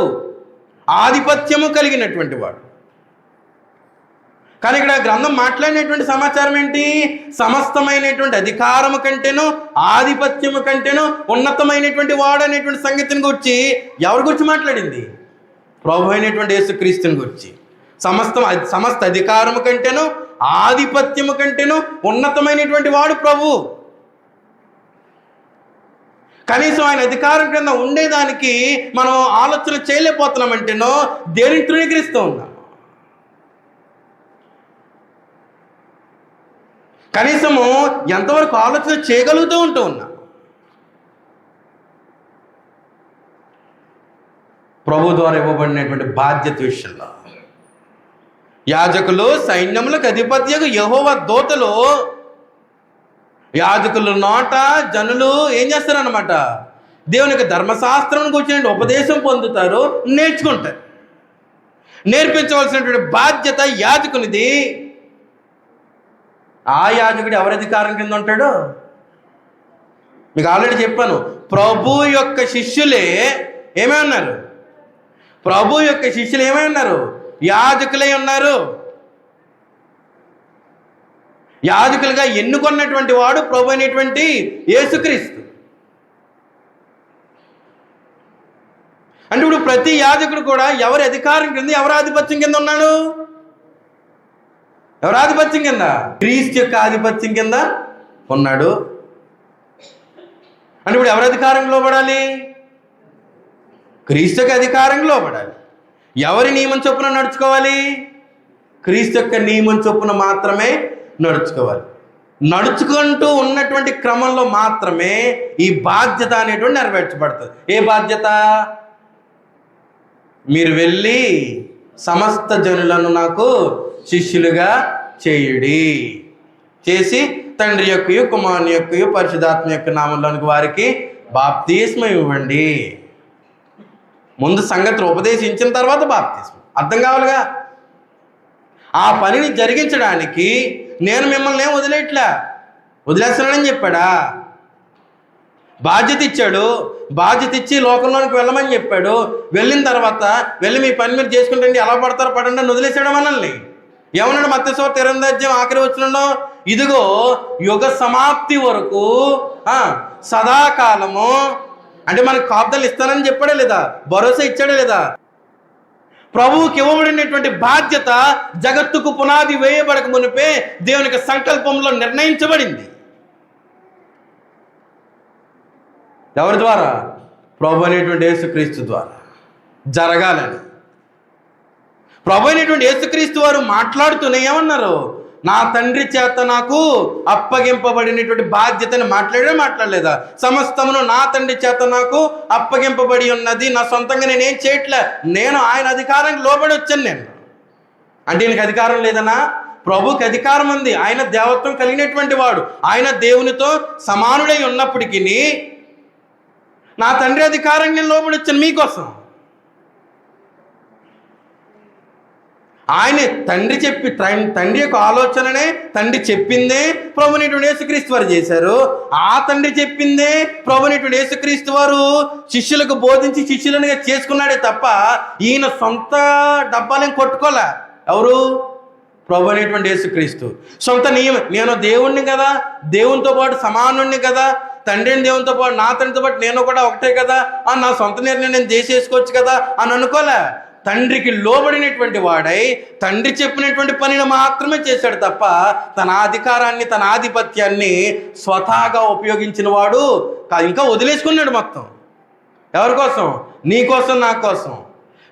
ఆధిపత్యము కలిగినటువంటి వాడు. కానీ ఇక్కడ గ్రంథం మాట్లాడినటువంటి సమాచారం ఏంటి? సమస్తమైనటువంటి అధికారము కంటేను ఆధిపత్యము కంటేను ఉన్నతమైనటువంటి వాడు అనేటువంటి సంగతిని గురించి ఎవరి గురించి మాట్లాడింది? ప్రభు అయినటువంటి యేసుక్రీస్తుని గురించి. సమస్త అధికారము కంటేను ఆధిపత్యము కంటేను ఉన్నతమైనటువంటి వాడు ప్రభు. కనీసం ఆయన అధికారం కింద ఉండేదానికి మనం ఆలోచన చేయలేకపోతున్నామంటేనో దేనిని తృణీకరిస్తూ ఉన్నాం. కనీసము ఎంతవరకు ఆలోచన చేయగలుగుతూ ఉన్నాం. ప్రభు ద్వారా ఇవ్వబడినటువంటి బాధ్యత విషయంలో యాజకులు, సైన్యములకు అధిపత్యకు యెహోవా దూతలు యాజకుల నోట జనులు ఏం చేస్తారన్నమాట? దేవుని యొక్క ధర్మశాస్త్రం గురించి ఉపదేశం పొందుతారు, నేర్చుకుంటారు. నేర్పించవలసినటువంటి బాధ్యత యాజకునిది. ఆ యాజకుడు ఎవరి అధికారం కింద ఉంటాడు? మీకు ఆల్రెడీ చెప్పాను. ప్రభు యొక్క శిష్యులే ఏమన్నారు? ప్రభు యొక్క శిష్యులు ఏమన్నారు? యాజకులై ఉన్నారు. యాజకులుగా ఎన్నుకున్నటువంటి వాడు ప్రభు అయినటువంటి యేసుక్రీస్తు. అంటే ఇప్పుడు ప్రతి యాజకుడు కూడా ఎవరి అధికారం కింద, ఎవరి ఆధిపత్యం కింద ఉన్నాడు? ఎవరి ఆధిపత్యం కింద? క్రీస్తు యొక్క ఆధిపత్యం కింద ఉన్నాడు. అంటే ఇప్పుడు ఎవరి అధికారంలో పడాలి? క్రీస్తు యొక్క అధికారంలో పడాలి. ఎవరి నియమం చొప్పున నడుచుకోవాలి? క్రీస్తు యొక్క నియమం చొప్పున మాత్రమే నడుచుకోవాలి. నడుచుకుంటూ ఉన్నటువంటి క్రమంలో మాత్రమే ఈ బాధ్యత అనేటువంటి నెరవేర్చబడుతుంది. ఏ బాధ్యత? మీరు వెళ్ళి సమస్త జనులను నాకు శిష్యులుగా చేయుడి, చేసి తండ్రి యొక్కయు కుమారుని యొక్కయు పరిశుద్ధాత్మ యొక్క నామంలోనికి వారికి బాప్తిస్మం ఇవ్వండి. ముందు సంగతులు ఉపదేశించిన తర్వాత బాప్తిస్మం. అర్థం కావాలిగా? ఆ పనిని జరిగించడానికి నేను మిమ్మల్ని ఏం వదిలేస్తున్నానని చెప్పాడా? బాధ్యత ఇచ్చాడు. బాధ్యత ఇచ్చి లోకంలోనికి వెళ్ళమని చెప్పాడు. వెళ్ళిన తర్వాత వెళ్ళి మీ పని మీరు చేసుకుంటండి, ఎలా పడతారో పడండి అని వదిలేసాడు మనల్ని. ఏమన్నాడు మత్తయి సువార్త 8వ అధ్యాయం ఆఖరి వచనంలో? ఇదిగో యుగ సమాప్తి వరకు సదాకాలము, అంటే మనకు కాపుదలు ఇస్తానని చెప్పాడా లేదా? భరోసా ఇచ్చాడా లేదా? ప్రభువుకి ఇవ్వబడినటువంటి బాధ్యత జగత్తుకు పునాది వేయబడక మునిపే దేవునికి సంకల్పంలో నిర్ణయించబడింది. ఎవరి ద్వారా? ప్రభు అనేటువంటి యేసుక్రీస్తు ద్వారా జరగాలని. ప్రభు అయినటువంటి యేసుక్రీస్తు వారు మాట్లాడుతూనే ఏమన్నారు? నా తండ్రి చేత నాకు అప్పగింపబడినటువంటి బాధ్యతని మాట్లాడలేదా? సమస్తమును నా తండ్రి చేత నాకు అప్పగింపబడి ఉన్నది, నా సొంతంగా నేనేం చేయట్లే, నేను ఆయన అధికారానికి లోబడి వచ్చాను నేను. అంటే ఈయనకి అధికారం లేదనా? ప్రభుకి అధికారం ఉంది. ఆయన దేవత్వం కలిగినటువంటి వాడు. ఆయన దేవునితో సమానుడై ఉన్నప్పటికీ నా తండ్రి అధికారానికి నేను లోబడి వచ్చాను మీకోసం. ఆయన తండ్రి తండ్రి యొక్క ఆలోచననే, తండ్రి చెప్పిందే ప్రభునేటువంటి యేసుక్రీస్తు వారు చేశారు. ఆ తండ్రి చెప్పిందే ప్రభునేటువంటి యేసుక్రీస్తు వారు శిష్యులకు బోధించి శిష్యులనుగా చేసుకున్నాడే తప్ప ఈయన సొంత డబ్బాలేం కొట్టుకోలే. ఎవరు? ప్రభు అనేటువంటి యేసుక్రీస్తు. సొంత నేను దేవుణ్ణి కదా, దేవునితో పాటు సమానుణ్ణి కదా, తండ్రిని దేవునితో పాటు నా తండ్రితో పాటు నేను కూడా ఒకటే కదా, నా సొంత నిర్ణయం నేను చేసేసుకోవచ్చు కదా అని అనుకోలే. తండ్రికి లోబడినటువంటి వాడై తండ్రి చెప్పినటువంటి పనిని మాత్రమే చేశాడు తప్ప తన అధికారాన్ని, తన ఆధిపత్యాన్ని స్వతహాగా ఉపయోగించిన వాడు ఇంకా వదిలేసుకున్నాడు మొత్తం. ఎవరి కోసం? నీ కోసం, నా కోసం.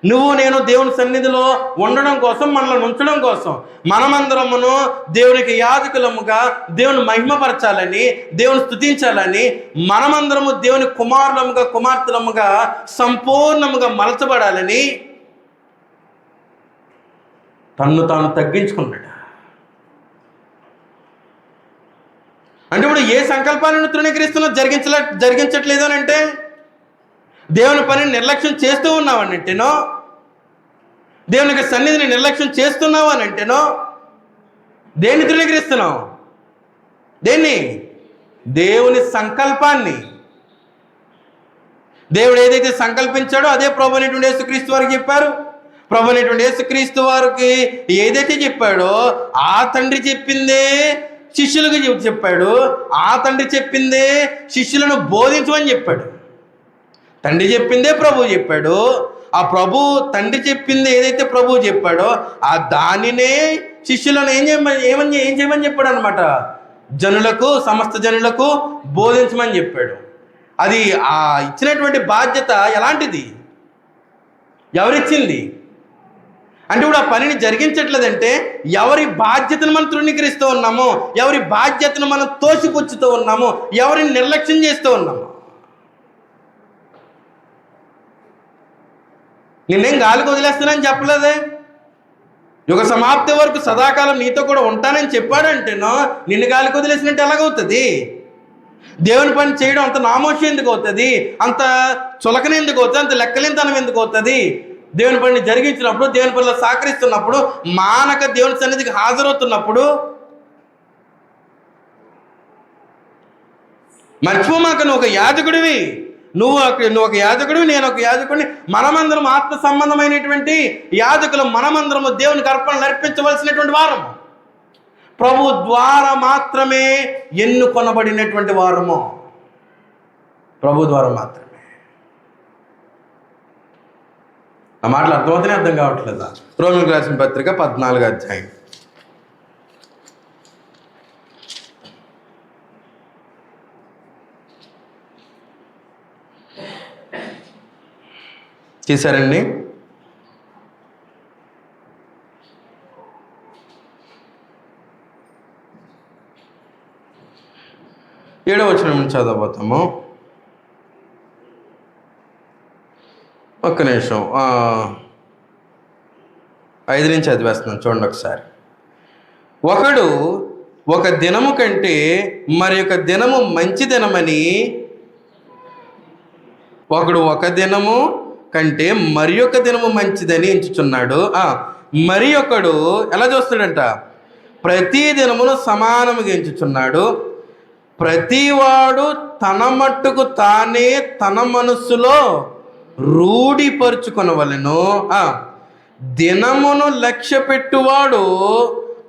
నువ్వు నేను దేవుని సన్నిధిలో ఉండడం కోసం, మనల్ని ఉంచడం కోసం, మనమందరమును దేవునికి యాజకులముగా దేవుని మహిమపరచాలని, దేవుని స్తుతించాలని, మనమందరము దేవుని కుమారులముగా కుమార్తెలముగా సంపూర్ణముగా మలచబడాలని తన్ను తాను తగ్గించుకున్నాడు. అంటే ఇప్పుడు ఏ సంకల్పాలను తృణీకరిస్తున్నా జరిగించట్లేదు అని అంటే, దేవుని పనిని నిర్లక్ష్యం చేస్తూ ఉన్నావనంటేనో, దేవునికి సన్నిధిని నిర్లక్ష్యం చేస్తున్నావు అని అంటేనో, దేన్ని తృణీకరిస్తున్నావు? దేన్ని? దేవుని సంకల్పాన్ని. దేవుడు ఏదైతే సంకల్పించాడో అదే ప్రభు అనేటువంటి యేసుక్రీస్తు వారికి చెప్పారు. ప్రభు అనేటువంటి యేసుక్రీస్తు వారికి ఏదైతే చెప్పాడో ఆ తండ్రి చెప్పిందే శిష్యులకు చెప్పాడు. ఆ తండ్రి చెప్పిందే శిష్యులను బోధించమని చెప్పాడు. తండ్రి చెప్పిందే ప్రభు చెప్పాడు. ఆ ప్రభు తండ్రి చెప్పింది ఏదైతే ప్రభు చెప్పాడో ఆ దానినే శిష్యులను ఏం చేయమని చెప్పాడు అనమాట. జనులకు, సమస్త జనులకు బోధించమని చెప్పాడు. అది ఆ ఇచ్చినటువంటి బాధ్యత ఎలాంటిది? ఎవరిచ్చింది? అంటే ఇప్పుడు ఆ పనిని జరిగించట్లేదంటే ఎవరి బాధ్యతను మనం తృణీకరిస్తూ ఉన్నామో, ఎవరి బాధ్యతను మనం తోసిపుచ్చుతూ ఉన్నామో, ఎవరిని నిర్లక్ష్యం చేస్తూ ఉన్నామో. నిన్నేం గాలికి వదిలేస్తానని చెప్పలేదే. యుగ సమాప్తి వరకు సదాకాలం నీతో కూడా ఉంటానని చెప్పాడంటేనో నిన్ను గాలికి వదిలేసినట్టు ఎలాగవుతుంది? దేవుని పని చేయడం అంత నామోషి ఎందుకు అవుతుంది? అంత చులకన ఎందుకు అవుతుంది? అంత లెక్కలేనితనం ఎందుకు అవుతుంది? దేవుని పనిని జరిగించినప్పుడు, దేవుని పనిలో సహకరిస్తున్నప్పుడు, మానక దేవుని సన్నిధికి హాజరవుతున్నప్పుడు మర్చిపోమాక నువ్వు ఒక యాజకుడివి. నువ్వు ఒక యాజకుడివి, నేను ఒక యాజకుడిని. మనమందరం ఆత్మ సంబంధమైనటువంటి యాజకులు. మనమందరము దేవునికి అర్పణలు అర్పించవలసినటువంటి వారము. ప్రభు ద్వారా మాత్రమే ఎన్నుకొనబడినటువంటి వారము. ప్రభు ద్వారా మాత్రమే. ఆ మాటలు అర్థమవుతూనే అర్థం కావట్లేదా? రోమీయులకు రాసిన పత్రిక 14వ అధ్యాయం. చేశారండి? ఏడవ వచనం నుంచి చదవబోతాము. ఒక్క నిమిషం, 5 నుంచి చదివేస్తున్నాను, చూడండి ఒకసారి. ఒకడు ఒక దినము కంటే మరి ఒక దినము మంచి దినమని, ఒకడు ఒక దినము కంటే మరి ఒక దినము మంచిదని ఎంచుచున్నాడు. మరి ఒకడు ఎలా చూస్తాడంట? ప్రతి దినమును సమానముగా ఎంచుచున్నాడు. ప్రతివాడు తన మట్టుకు తానే తన మనస్సులో రూఢిపరుచుకొనవలెను. దినమును లక్ష్య పెట్టువాడు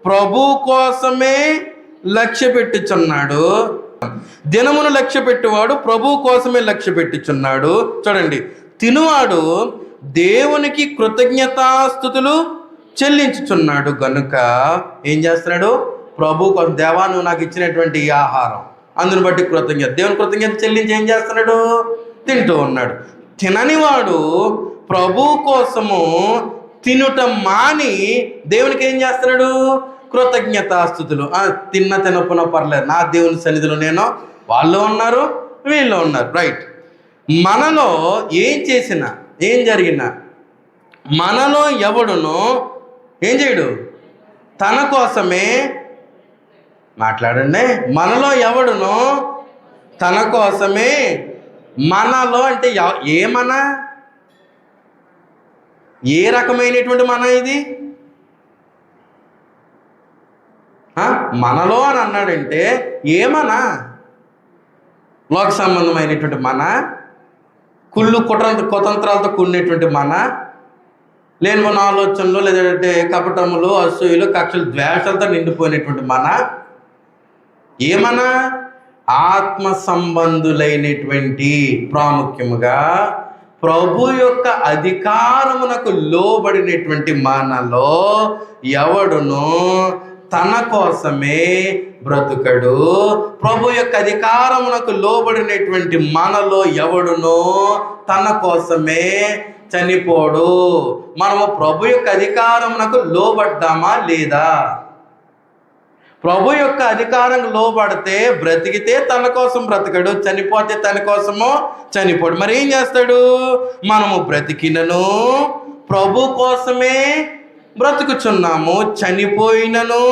ప్రభు కోసమే లక్ష్య పెట్టుచున్నాడు. దినమును లక్ష్య పెట్టువాడు ప్రభు కోసమే లక్ష్య పెట్టుచున్నాడు. చూడండి, తినువాడు దేవునికి కృతజ్ఞతాస్తుతులు చెల్లించుచున్నాడు గనుక ఏం చేస్తున్నాడు? ప్రభు కోసం, దేవా నువ్వు నాకు ఇచ్చినటువంటి ఈ ఆహారం, అందుని బట్టి కృతజ్ఞత, దేవుని కృతజ్ఞత చెల్లించి ఏం చేస్తున్నాడు? తింటూ ఉన్నాడు. తిననివాడు ప్రభు కోసము తినుట మాని దేవునికి ఏం చేస్తున్నాడు? కృతజ్ఞతాస్తుతులు. తినపున పర్లేదు, నా దేవుని సన్నిధిలో నేను, వాళ్ళు ఉన్నారు వీళ్ళు ఉన్నారు, రైట్. మనలో ఏం చేసినా ఏం జరిగినా మనలో ఎవడునో ఏం చేయడు? తన కోసమే, మాట్లాడండి, మనలో ఎవడునో తన కోసమే, మనలో అంటే మన ఏ రకమైనటువంటి మన ఇది? మనలో అని అన్నాడంటే ఏమనా? లోక సంబంధమైనటువంటి మన, కుళ్ళు కుతంత్రాలతో కూడినటువంటి మన, లేని మన ఆలోచనలు, లేదంటే కపటములు, అసూయలు, కక్షలు, ద్వేషాలతో నిండిపోయినటువంటి మన ఏమన్నా? ఆత్మ సంబంధులైనటువంటి, ప్రాముఖ్యముగా ప్రభు యొక్క అధికారమునకు లోబడినటువంటి మనలో ఎవడును తన కోసమే బ్రతుకడు. ప్రభు యొక్క అధికారమునకు లోబడినటువంటి మనలో ఎవడునో తన కోసమే చనిపోడు. మనము ప్రభు యొక్క అధికారమునకు లోబడ్డామా లేదా? ప్రభు యొక్క అధికారం లోబడితే, బ్రతికితే తన కోసం బ్రతకడు, చనిపోతే తన కోసము చనిపోడు. మరి ఏం చేస్తాడు? మనము బ్రతికినను ప్రభు కోసమే బ్రతుకుచున్నాము, చనిపోయినను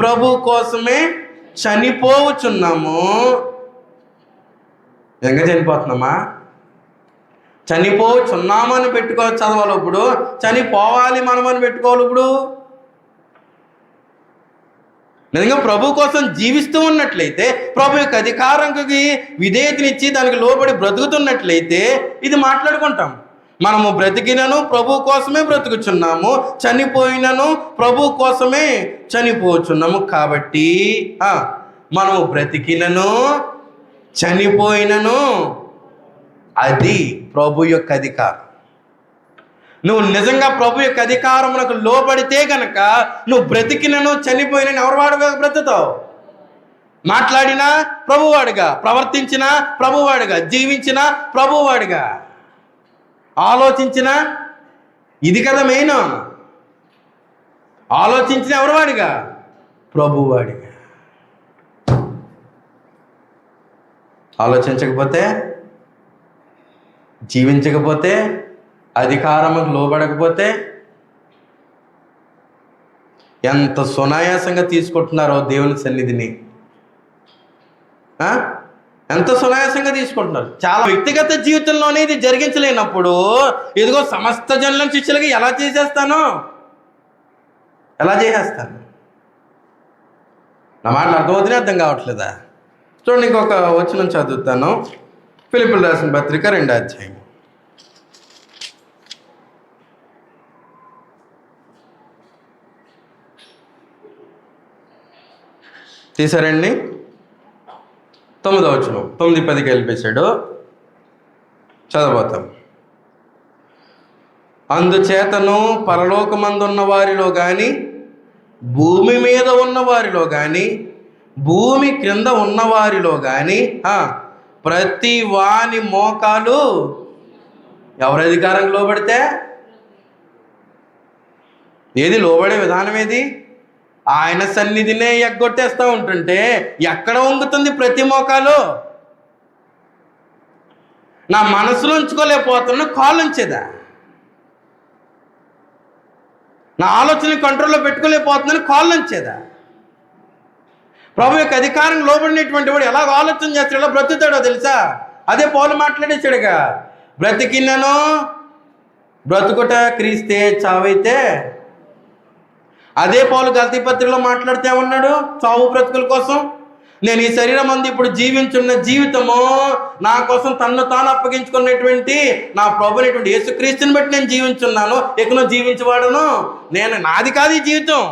ప్రభు కోసమే చనిపోవచ్చున్నాము. నిజంగా చనిపోతున్నామా? చనిపోవచ్చున్నామని చదవాలి. ఇప్పుడు చనిపోవాలి మనమని పెట్టుకోవాలి. ఇప్పుడు నిజంగా ప్రభు కోసం జీవిస్తూ ఉన్నట్లయితే, ప్రభు యొక్క అధికారంకి విధేయతనిచ్చి దానికి లోబడి బ్రతుకుతున్నట్లయితే ఇది మాట్లాడుకుంటాం. మనము బ్రతికినను ప్రభు కోసమే బ్రతుకుచున్నాము, చనిపోయినను ప్రభు కోసమే చనిపోచున్నాము. కాబట్టి మనము బ్రతికినను చనిపోయినను అది ప్రభు యొక్క అధికారం. నువ్వు నిజంగా ప్రభు యొక్క అధికారమునకు లోబడితే గనక నువ్వు బ్రతికినను చనిపోయినను ఎవరు వాడుగా బ్రతుకుతావు? మాట్లాడినా ప్రభువాడిగా, ప్రవర్తించినా ప్రభువాడిగా, జీవించినా ప్రభువాడిగా, ఆలోచించినా, ఇది కదా మెయిన్, ఆలోచించిన ఎవరు వాడిగా? ప్రభువాడిగా. ఆలోచించకపోతే, జీవించకపోతే, అధికారముకు లోబడకపోతే ఎంత సునాయాసంగా తీసుకుంటున్నారో దేవుని సన్నిధిని. ఎంత సునాయాసంగా తీసుకుంటున్నారు. చాలా వ్యక్తిగత జీవితంలోనే ఇది జరిగించలేనప్పుడు ఇదిగో సమస్త జనులను శిష్యులకి ఎలా చేసేస్తాను? నా మాటలు అర్థమవుతుందే, అర్థం కావట్లేదా? చూడండి, ఇంకొక వచనం చదువుతాను. ఫిలిప్పీయులకు రాసిన పత్రిక 2వ అధ్యాయం. తీసారండి? 9వ వచనం, 9-10 వెళ్ళిపేశాడు. చదవబోతాం. అందుచేతను పరలోకమందున్న వారిలో కానీ, భూమి మీద ఉన్న వారిలో కానీ, భూమి క్రింద ఉన్నవారిలో కానీ ప్రతి వాని మోకాలు ఎవరి అధికారం లోబడితే, ఏది లోబడే విధానం ఏది? ఆయన సన్నిధినే ఎగ్గొట్టేస్తూ ఉంటుంటే ఎక్కడ వంగుతుంది ప్రతి మోకాలు? నా మనసులో ఉంచుకోలేకపోతున్నా, కాళ్ళు ఉంచేదా? నా ఆలోచన కంట్రోల్లో పెట్టుకోలేకపోతున్నాను, కాళ్ళు ఉంచేదా? ప్రభు యొక్క అధికారం లోబడినటువంటి వాడు ఎలా ఆలోచన చేస్తాడో, ఎలా బ్రతుకుతాడో తెలుసా? అదే పౌలు మాట్లాడేసాడుగా, బ్రతికినను బ్రతుకుట క్రీస్తే, చావైతే. అదే పౌలు గలతీ పత్రికలో మాట్లాడితే ఏమన్నాడు? చావు బ్రతుకుల కోసం. నేను ఈ శరీరం అందు ఇప్పుడు జీవించున్న జీవితము నా కోసం తన్ను తాను అప్పగించుకున్నటువంటి నా ప్రభునటువంటి యేసుక్రీస్తుని బట్టి నేను జీవించున్నాను. ఇకను జీవించేవాడును నేను, నాది కాదు ఈ జీవితం.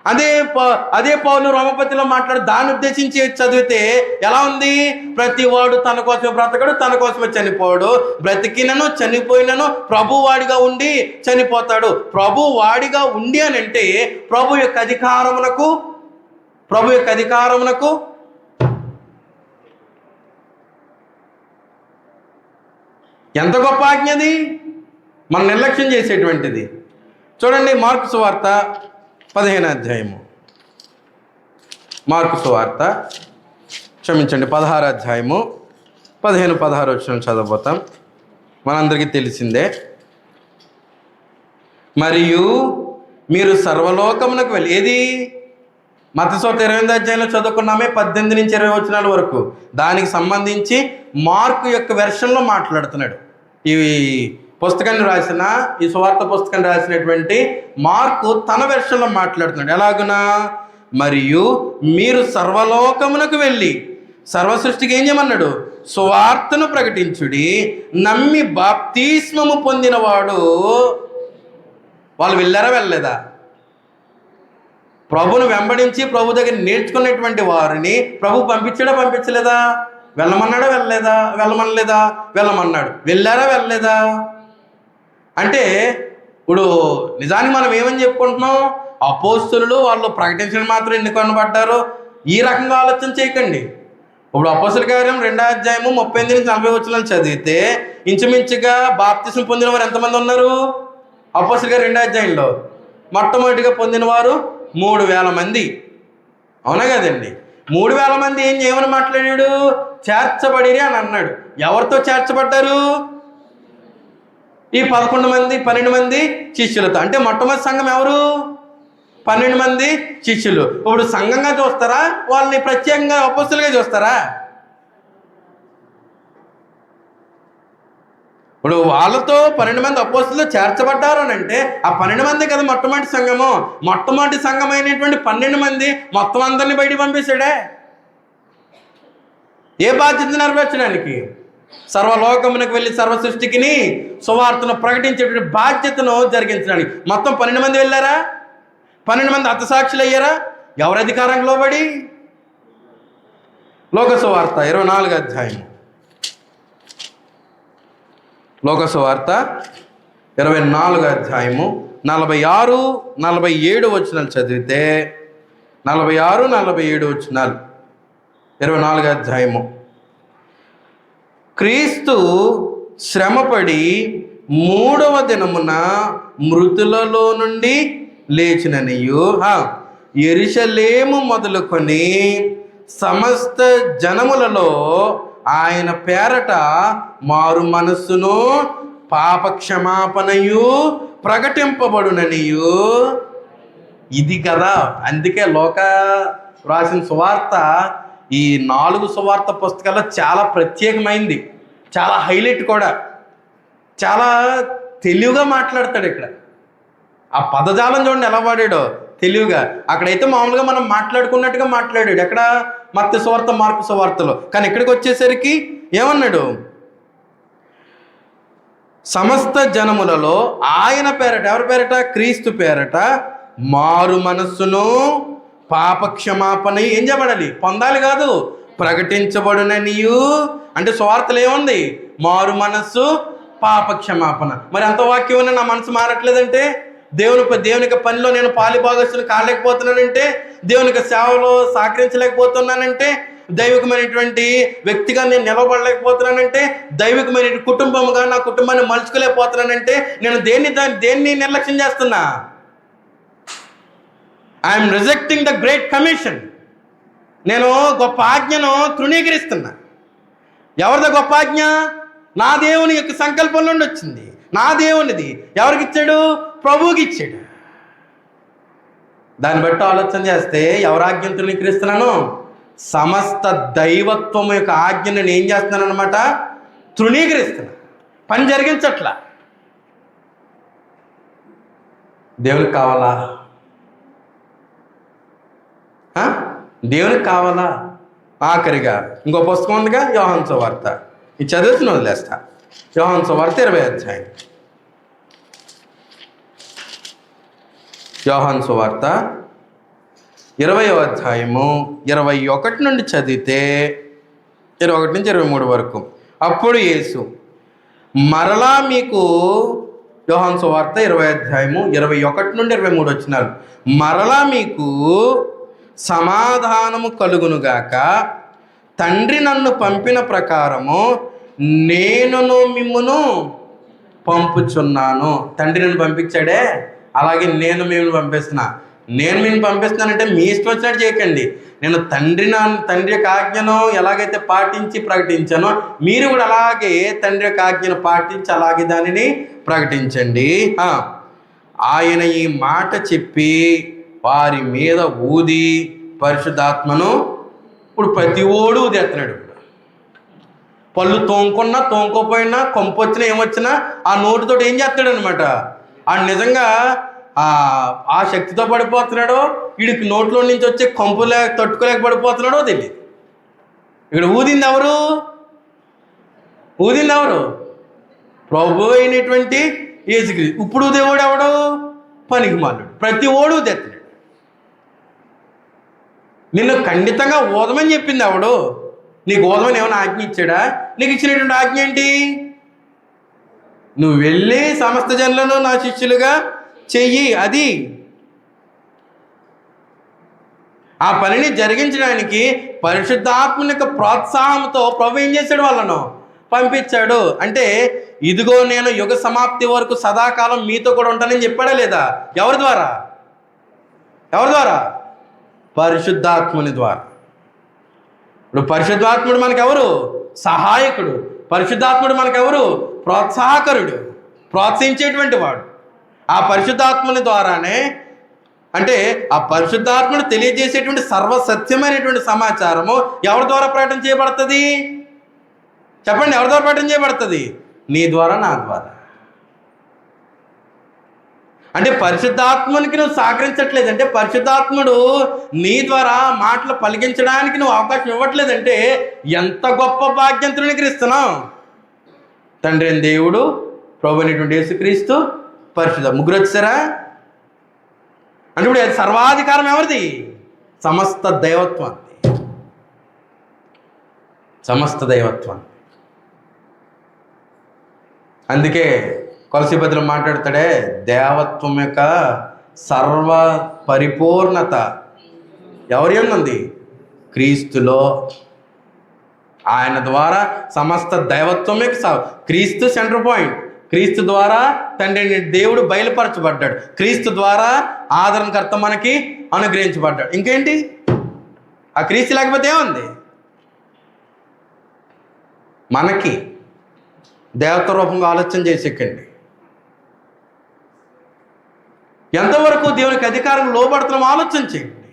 అదే పౌలు రోమపతిలో మాట్లాడు దాన్ని ఉద్దేశించి చదివితే ఎలా ఉంది? ప్రతివాడు తన కోసమే బ్రతకడు, తన కోసమే చనిపోడు. బ్రతికినను చనిపోయినను ప్రభు వాడిగా ఉండి చనిపోతాడు. ప్రభు వాడిగా ఉండి అని అంటే ప్రభు యొక్క అధికారమునకు ఎంత గొప్ప ఆజ్ఞది, మనం నిర్లక్ష్యం చేసేటువంటిది. చూడండి, మార్కు సువార్త 15వ అధ్యాయము. మార్కు సువార్త 16వ అధ్యాయము 15-16 వచనం చదవబోతాం. మనందరికీ తెలిసిందే. మరియు మీరు సర్వలోకమునకు వెళ్ళి, ఏది మత్తయి 28వ అధ్యాయంలో చదువుకున్నామే 18-20 వచనాల వరకు. దానికి సంబంధించి మార్కు యొక్క వెర్షన్లో మాట్లాడుతున్నాడు. ఈ పుస్తకాన్ని రాసిన, ఈ సువార్త పుస్తకాన్ని రాసినటువంటి మార్కు తన వెర్షన్లో మాట్లాడుతున్నాడు. ఎలాగునా? మరియు మీరు సర్వలోకమునకు వెళ్ళి, సర్వ సృష్టికి ఏం చేయమన్నాడు? సువార్తను ప్రకటించుడి. నమ్మి బాప్తిస్మము పొందినవాడు. వాళ్ళు వెళ్ళారా వెళ్ళలేదా? ప్రభును వెంబడించి ప్రభు దగ్గర నేర్చుకునేటువంటి వారిని ప్రభు పంపించలేదా? వెళ్ళమన్నాడా వెళ్ళమనలేదా? వెళ్ళమన్నాడు. వెళ్ళారా వెళ్ళలేదా? అంటే ఇప్పుడు నిజానికి మనం ఏమని చెప్పుకుంటున్నాం? అపోస్తలులు వాళ్ళు ప్రకటించడం మాత్రం ఎన్ని కొనబడ్డారు, ఈ రకంగా ఆలోచన చేయకండి. ఇప్పుడు అపోస్తల కార్యం 2వ అధ్యాయము 38-40 వచనాలు చదివితే ఇంచుమించుగా బాప్తిసం పొందిన వారు ఎంతమంది ఉన్నారు? అపోస్తల కార్యం 2వ అధ్యాయంలో మొట్టమొదటిగా పొందిన వారు 3000 మంది. అవునా కదండి? 3000 మంది ఏమని మాట్లాడాడు? చేర్చబడిరి అని అన్నాడు. ఎవరితో చేర్చబడ్డారు? ఈ 12 మంది శిష్యులతో. అంటే మొట్టమొదటి సంఘం ఎవరు? 12 మంది శిష్యులు. ఇప్పుడు సంఘంగా చూస్తారా, వాళ్ళని ప్రత్యేకంగా అపోస్తలుగా చూస్తారా? ఇప్పుడు వాళ్ళతో 12 మంది అపోస్తలులు చేర్చబడ్డారు అని అంటే ఆ 12 మంది కదా మొట్టమొదటి సంఘము. మొట్టమొదటి సంఘం అయినటువంటి 12 మంది మొత్తం అందరినీ బయటికి పంపించాడే. ఏ బాధ్యత నెరవేర్చడానికి? సర్వలోకమునకు వెళ్ళి సర్వ సృష్టికిని సువార్తను ప్రకటించేటువంటి బాధ్యతను జరిగించడానికి. మొత్తం 12 మంది వెళ్ళారా? 12 మంది హతసాక్షులు అయ్యారా? ఎవరి అధికారంలో లోబడి? లోక సువార్త 24వ అధ్యాయం. లోక సువార్త 24వ అధ్యాయము 46-47 వచనాలు చదివితే 46-47 వచనాలు 24వ అధ్యాయము. క్రీస్తు శ్రమపడి 3వ దినమున మృతులలో నుండి లేచిననియు యెరూషలేము మొదలుకొని సమస్త జనములలో ఆయన పేరట మారు మనస్సును పాపక్షమాపణయు ప్రకటింపబడుననియు. ఇది కదా, అందుకే లోక రాసిన సువార్త ఈ 4 సువార్త పుస్తకాల్లో చాలా ప్రత్యేకమైంది, చాలా హైలైట్ కూడా. చాలా తెలివిగా మాట్లాడతాడు ఇక్కడ. ఆ పదజాలం చూడండి ఎలా వాడాడో తెలివిగా. అక్కడైతే మామూలుగా మనం మాట్లాడుకున్నట్టుగా మాట్లాడాడు ఎక్కడ? మత్తయి సువార్త, మార్కు సువార్తలో. కానీ ఇక్కడికి వచ్చేసరికి ఏమన్నాడు? సమస్త జనములలో ఆయన పేరట, ఎవరి పేరట? క్రీస్తు పేరట మారు మనస్సును పాపక్షమాపణ ఏం చేయబడాలి? పొందాలి కాదు, ప్రకటించబడుననియు. అంటే సువార్తలు ఏముంది? మారు మనస్సు, పాపక్షమాపణ. మరి అంత వాక్యం ఉన్నా నా మనసు మారట్లేదంటే, దేవునికి పనిలో నేను పాలిభాగస్తులు కాలేకపోతున్నానంటే, దేవునికి సేవలో సహకరించలేకపోతున్నానంటే, దైవికమైనటువంటి వ్యక్తిగా నేను నిలబడలేకపోతున్నానంటే, దైవికమైన కుటుంబంగా నా కుటుంబాన్ని మలుచుకోలేకపోతున్నానంటే నేను దేన్ని నిర్లక్ష్యం చేస్తున్నా? I'm rejecting the great commission. నేను గొప్ప ఆజ్ఞను తృణీకరిస్తున్నా. ఎవరిదో గొప్ప ఆజ్ఞ? నా దేవుని యొక్క సంకల్పం నుండి వచ్చింది. నా దేవునిది. ఎవరికి ఇచ్చాడు? ప్రభువుకి ఇచ్చాడు. దాన్ని బట్టి ఆలోచన చేస్తే ఎవరి ఆజ్ఞను తృణీకరిస్తున్నాను? సమస్త దైవత్వం యొక్క ఆజ్ఞను నేను ఏం చేస్తున్నాను అనమాట? తృణీకరిస్తున్నా. పని జరిగించట్లా. దేవునికి కావాలా? దేవునికి కావాలా? ఆఖరిగా ఇంకో పుస్తకం ఉందిగా, యోహాను సువార్త. ఇది చదువుతున్న వదిలేస్తా. యోహాను సువార్త 20వ అధ్యాయం. యోహాను సువార్త 20వ అధ్యాయము 21 నుండి చదివితే 21 నుంచి 23 వరకు. అప్పుడు యేసు మరలా మీకు, యోహాను సువార్త 20వ అధ్యాయము 21 నుండి 23 వచనాలు. మరలా మీకు సమాధానము కలుగునుగాక, తండ్రి నన్ను పంపిన ప్రకారము నేనును మిమ్మును పంపుచున్నాను. తండ్రి నన్ను పంపించాడే, అలాగే నేను మిమ్మల్ని పంపిస్తున్నా. నేను మిమ్మల్ని పంపిస్తున్నానంటే మీ ఇష్టం వచ్చినట్టు చేయకండి. నేను తండ్రి యొక్క ఆజ్ఞను ఎలాగైతే పాటించి ప్రకటించానో మీరు కూడా అలాగే తండ్రి యొక్క ఆజ్ఞను పాటించి అలాగే దానిని ప్రకటించండి. ఆయన ఈ మాట చెప్పి వారి మీద ఊది పరిశుద్ధాత్మను ఇప్పుడు ప్రతి ఓడు ఊదేస్తున్నాడు. పళ్ళు తోముకున్నా తోముకోపోయినా, కొంపు వచ్చినా ఏమొచ్చినా ఆ నోటితో ఏం చేస్తాడు అనమాట. ఆ నిజంగా ఆ శక్తితో పడిపోతున్నాడో, వీడికి నోట్లో నుంచి వచ్చే కొంపులే తట్టుకోలేక పడిపోతున్నాడో తెలియదు. ఇక్కడ ఊదింది ఎవరు? ప్రభు అయినటువంటి యేసుక్రీస్తు. ఇప్పుడు దేవుడు ఎవడు? పనికిమాలుడు. ప్రతి ఓడు తెత్తడు. నిన్ను ఖండితంగా ఓదమని చెప్పింది ఎవడు? నీకు ఓదమని ఏమైనా ఆజ్ఞ ఇచ్చాడా? నీకు ఇచ్చినటువంటి ఆజ్ఞ ఏంటి? నువ్వు వెళ్ళి సమస్త జనులను నా శిష్యులుగా చెయ్యి. అది ఆ పనిని జరిగించడానికి పరిశుద్ధాత్మని యొక్క ప్రోత్సాహంతో ప్రభు ఏం చేశాడు? వాళ్ళను పంపించాడు. అంటే ఇదిగో నేను యుగ సమాప్తి వరకు సదాకాలం మీతో కూడా ఉంటానని చెప్పాడా లేదా? ఎవరి ద్వారా? పరిశుద్ధాత్ముని ద్వారా. ఇప్పుడు పరిశుద్ధాత్ముడు మనకెవరు? సహాయకుడు. పరిశుద్ధాత్ముడు మనకెవరు? ప్రోత్సాహకరుడు, ప్రోత్సహించేటువంటి వాడు. ఆ పరిశుద్ధాత్ముని ద్వారానే, అంటే ఆ పరిశుద్ధాత్ముడు తెలియజేసేటువంటి సర్వసత్యమైనటువంటి సమాచారము ఎవరి ద్వారా ప్రకటన చేయబడుతుంది? చెప్పండి, ఎవరి ద్వారా ప్రకటన చేయబడుతుంది? నీ ద్వారా, నా ద్వారా. అంటే పరిశుద్ధాత్మునికి నువ్వు సహకరించట్లేదంటే, పరిశుద్ధాత్ముడు నీ ద్వారా మాటలు పలికించడానికి నువ్వు అవకాశం ఇవ్వట్లేదంటే ఎంత గొప్ప భాగ్యంతో నీకు ఇస్తున్నావు. తండ్రి అయిన దేవుడు, ప్రభు అయినటువంటి యేసుక్రీస్తు, పరిశుద్ధ, ముగ్గురు వచ్చారా? అంటే ఇప్పుడు సర్వాధికారం ఎవరిది? సమస్త దైవత్వం. అందుకే కొలసీపత్రిలో మాట్లాడతాడే, దేవత్వం యొక్క సర్వ పరిపూర్ణత ఎవరి ఉంది? క్రీస్తులో. ఆయన ద్వారా సమస్త దైవత్వం యొక్క క్రీస్తు సెంటర్ పాయింట్. క్రీస్తు ద్వారా తండ్రి దేవుడు బయలుపరచబడ్డాడు. క్రీస్తు ద్వారా ఆదరణకర్త మనకి అనుగ్రహించబడ్డాడు. ఇంకేంటి? ఆ క్రీస్తు లేకపోతే ఏముంది? మనకి దేవత రూపంగా ఆలోచన చేసేకండి. ఎంతవరకు దేవునికి అధికారం లోబడుతున్నామో ఆలోచన చేయండి.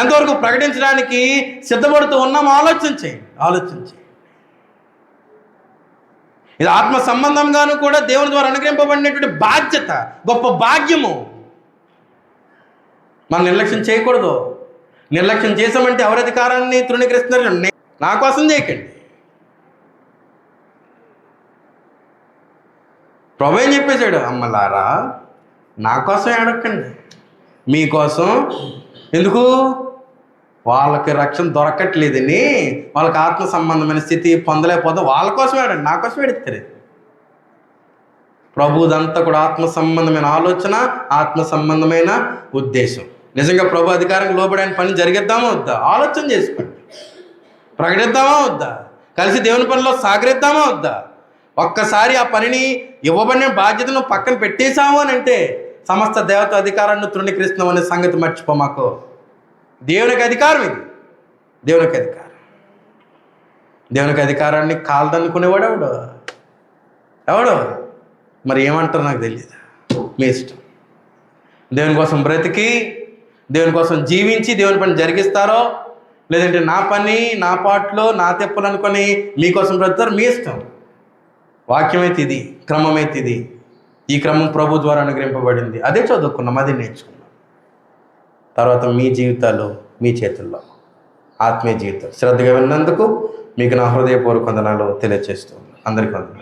ఎంతవరకు ప్రకటించడానికి సిద్ధపడుతూ ఉన్నామో ఆలోచన చేయండి. ఇది ఆత్మ సంబంధంగాను కూడా దేవుని ద్వారా అనుగ్రహింపబడినటువంటి బాధ్యత, గొప్ప భాగ్యము. మనం నిర్లక్ష్యం చేయకూడదు. నిర్లక్ష్యం చేసామంటే ఎవరి అధికారాన్ని తృణీకరిస్తున్నారు? నా కోసం చేయకండి. ప్రభు ఏం చెప్పేశాడు? అమ్మలారా, నా కోసం అడగండి, మీకోసం. ఎందుకు? వాళ్ళకి రక్షణ దొరకట్లేదని, వాళ్ళకి ఆత్మ సంబంధమైన స్థితి పొందలేకపోతే వాళ్ళ కోసం ఆడండి, నా కోసం ఎడుతారు. ప్రభుదంతా కూడా ఆత్మ సంబంధమైన ఆలోచన, ఆత్మ సంబంధమైన ఉద్దేశం. నిజంగా ప్రభు అధికారం లోబడిన పని జరిగిద్దామా వద్దా? ఆలోచన చేసుకోండి. ప్రకటిద్దామా వద్దా? కలిసి దేవుని పనిలో సాగరిద్దామా వద్దా? ఒక్కసారి ఆ పనిని, ఇవ్వబడిన బాధ్యతను పక్కన పెట్టేశాము అని అంటే సమస్త దేవత అధికారాన్ని తృణీకరిస్తున్నాం అనే సంగతి మర్చిపో. మాకు దేవునికి అధికారం, ఇది దేవునికి అధికారాన్ని కాల్దనుకునేవాడు ఎవడు? మరి ఏమంటారు నాకు తెలియదు, మీ ఇష్టం. దేవుని కోసం బ్రతికి, దేవుని కోసం జీవించి దేవుని పని జరిగిస్తారో, లేదంటే నా పని, నా పాటలో, నా తెప్పలు అనుకొని మీకోసం బ్రతుకుతారు, మీ ఇష్టం. వాక్యమైతే ఇది, క్రమమైతే ఇది. ఈ క్రమం ప్రభు ద్వారా అనుగ్రహింపబడింది. అదే చదువుకున్నాం, అదే నేర్చుకున్నాం. తర్వాత మీ జీవితాలు మీ చేతుల్లో. ఆత్మీయ జీవితం శ్రద్ధగా విన్నందుకు మీకు నా హృదయపూర్వక వందనాలు తెలియజేస్తున్నాను. అందరికీ వందనాలు.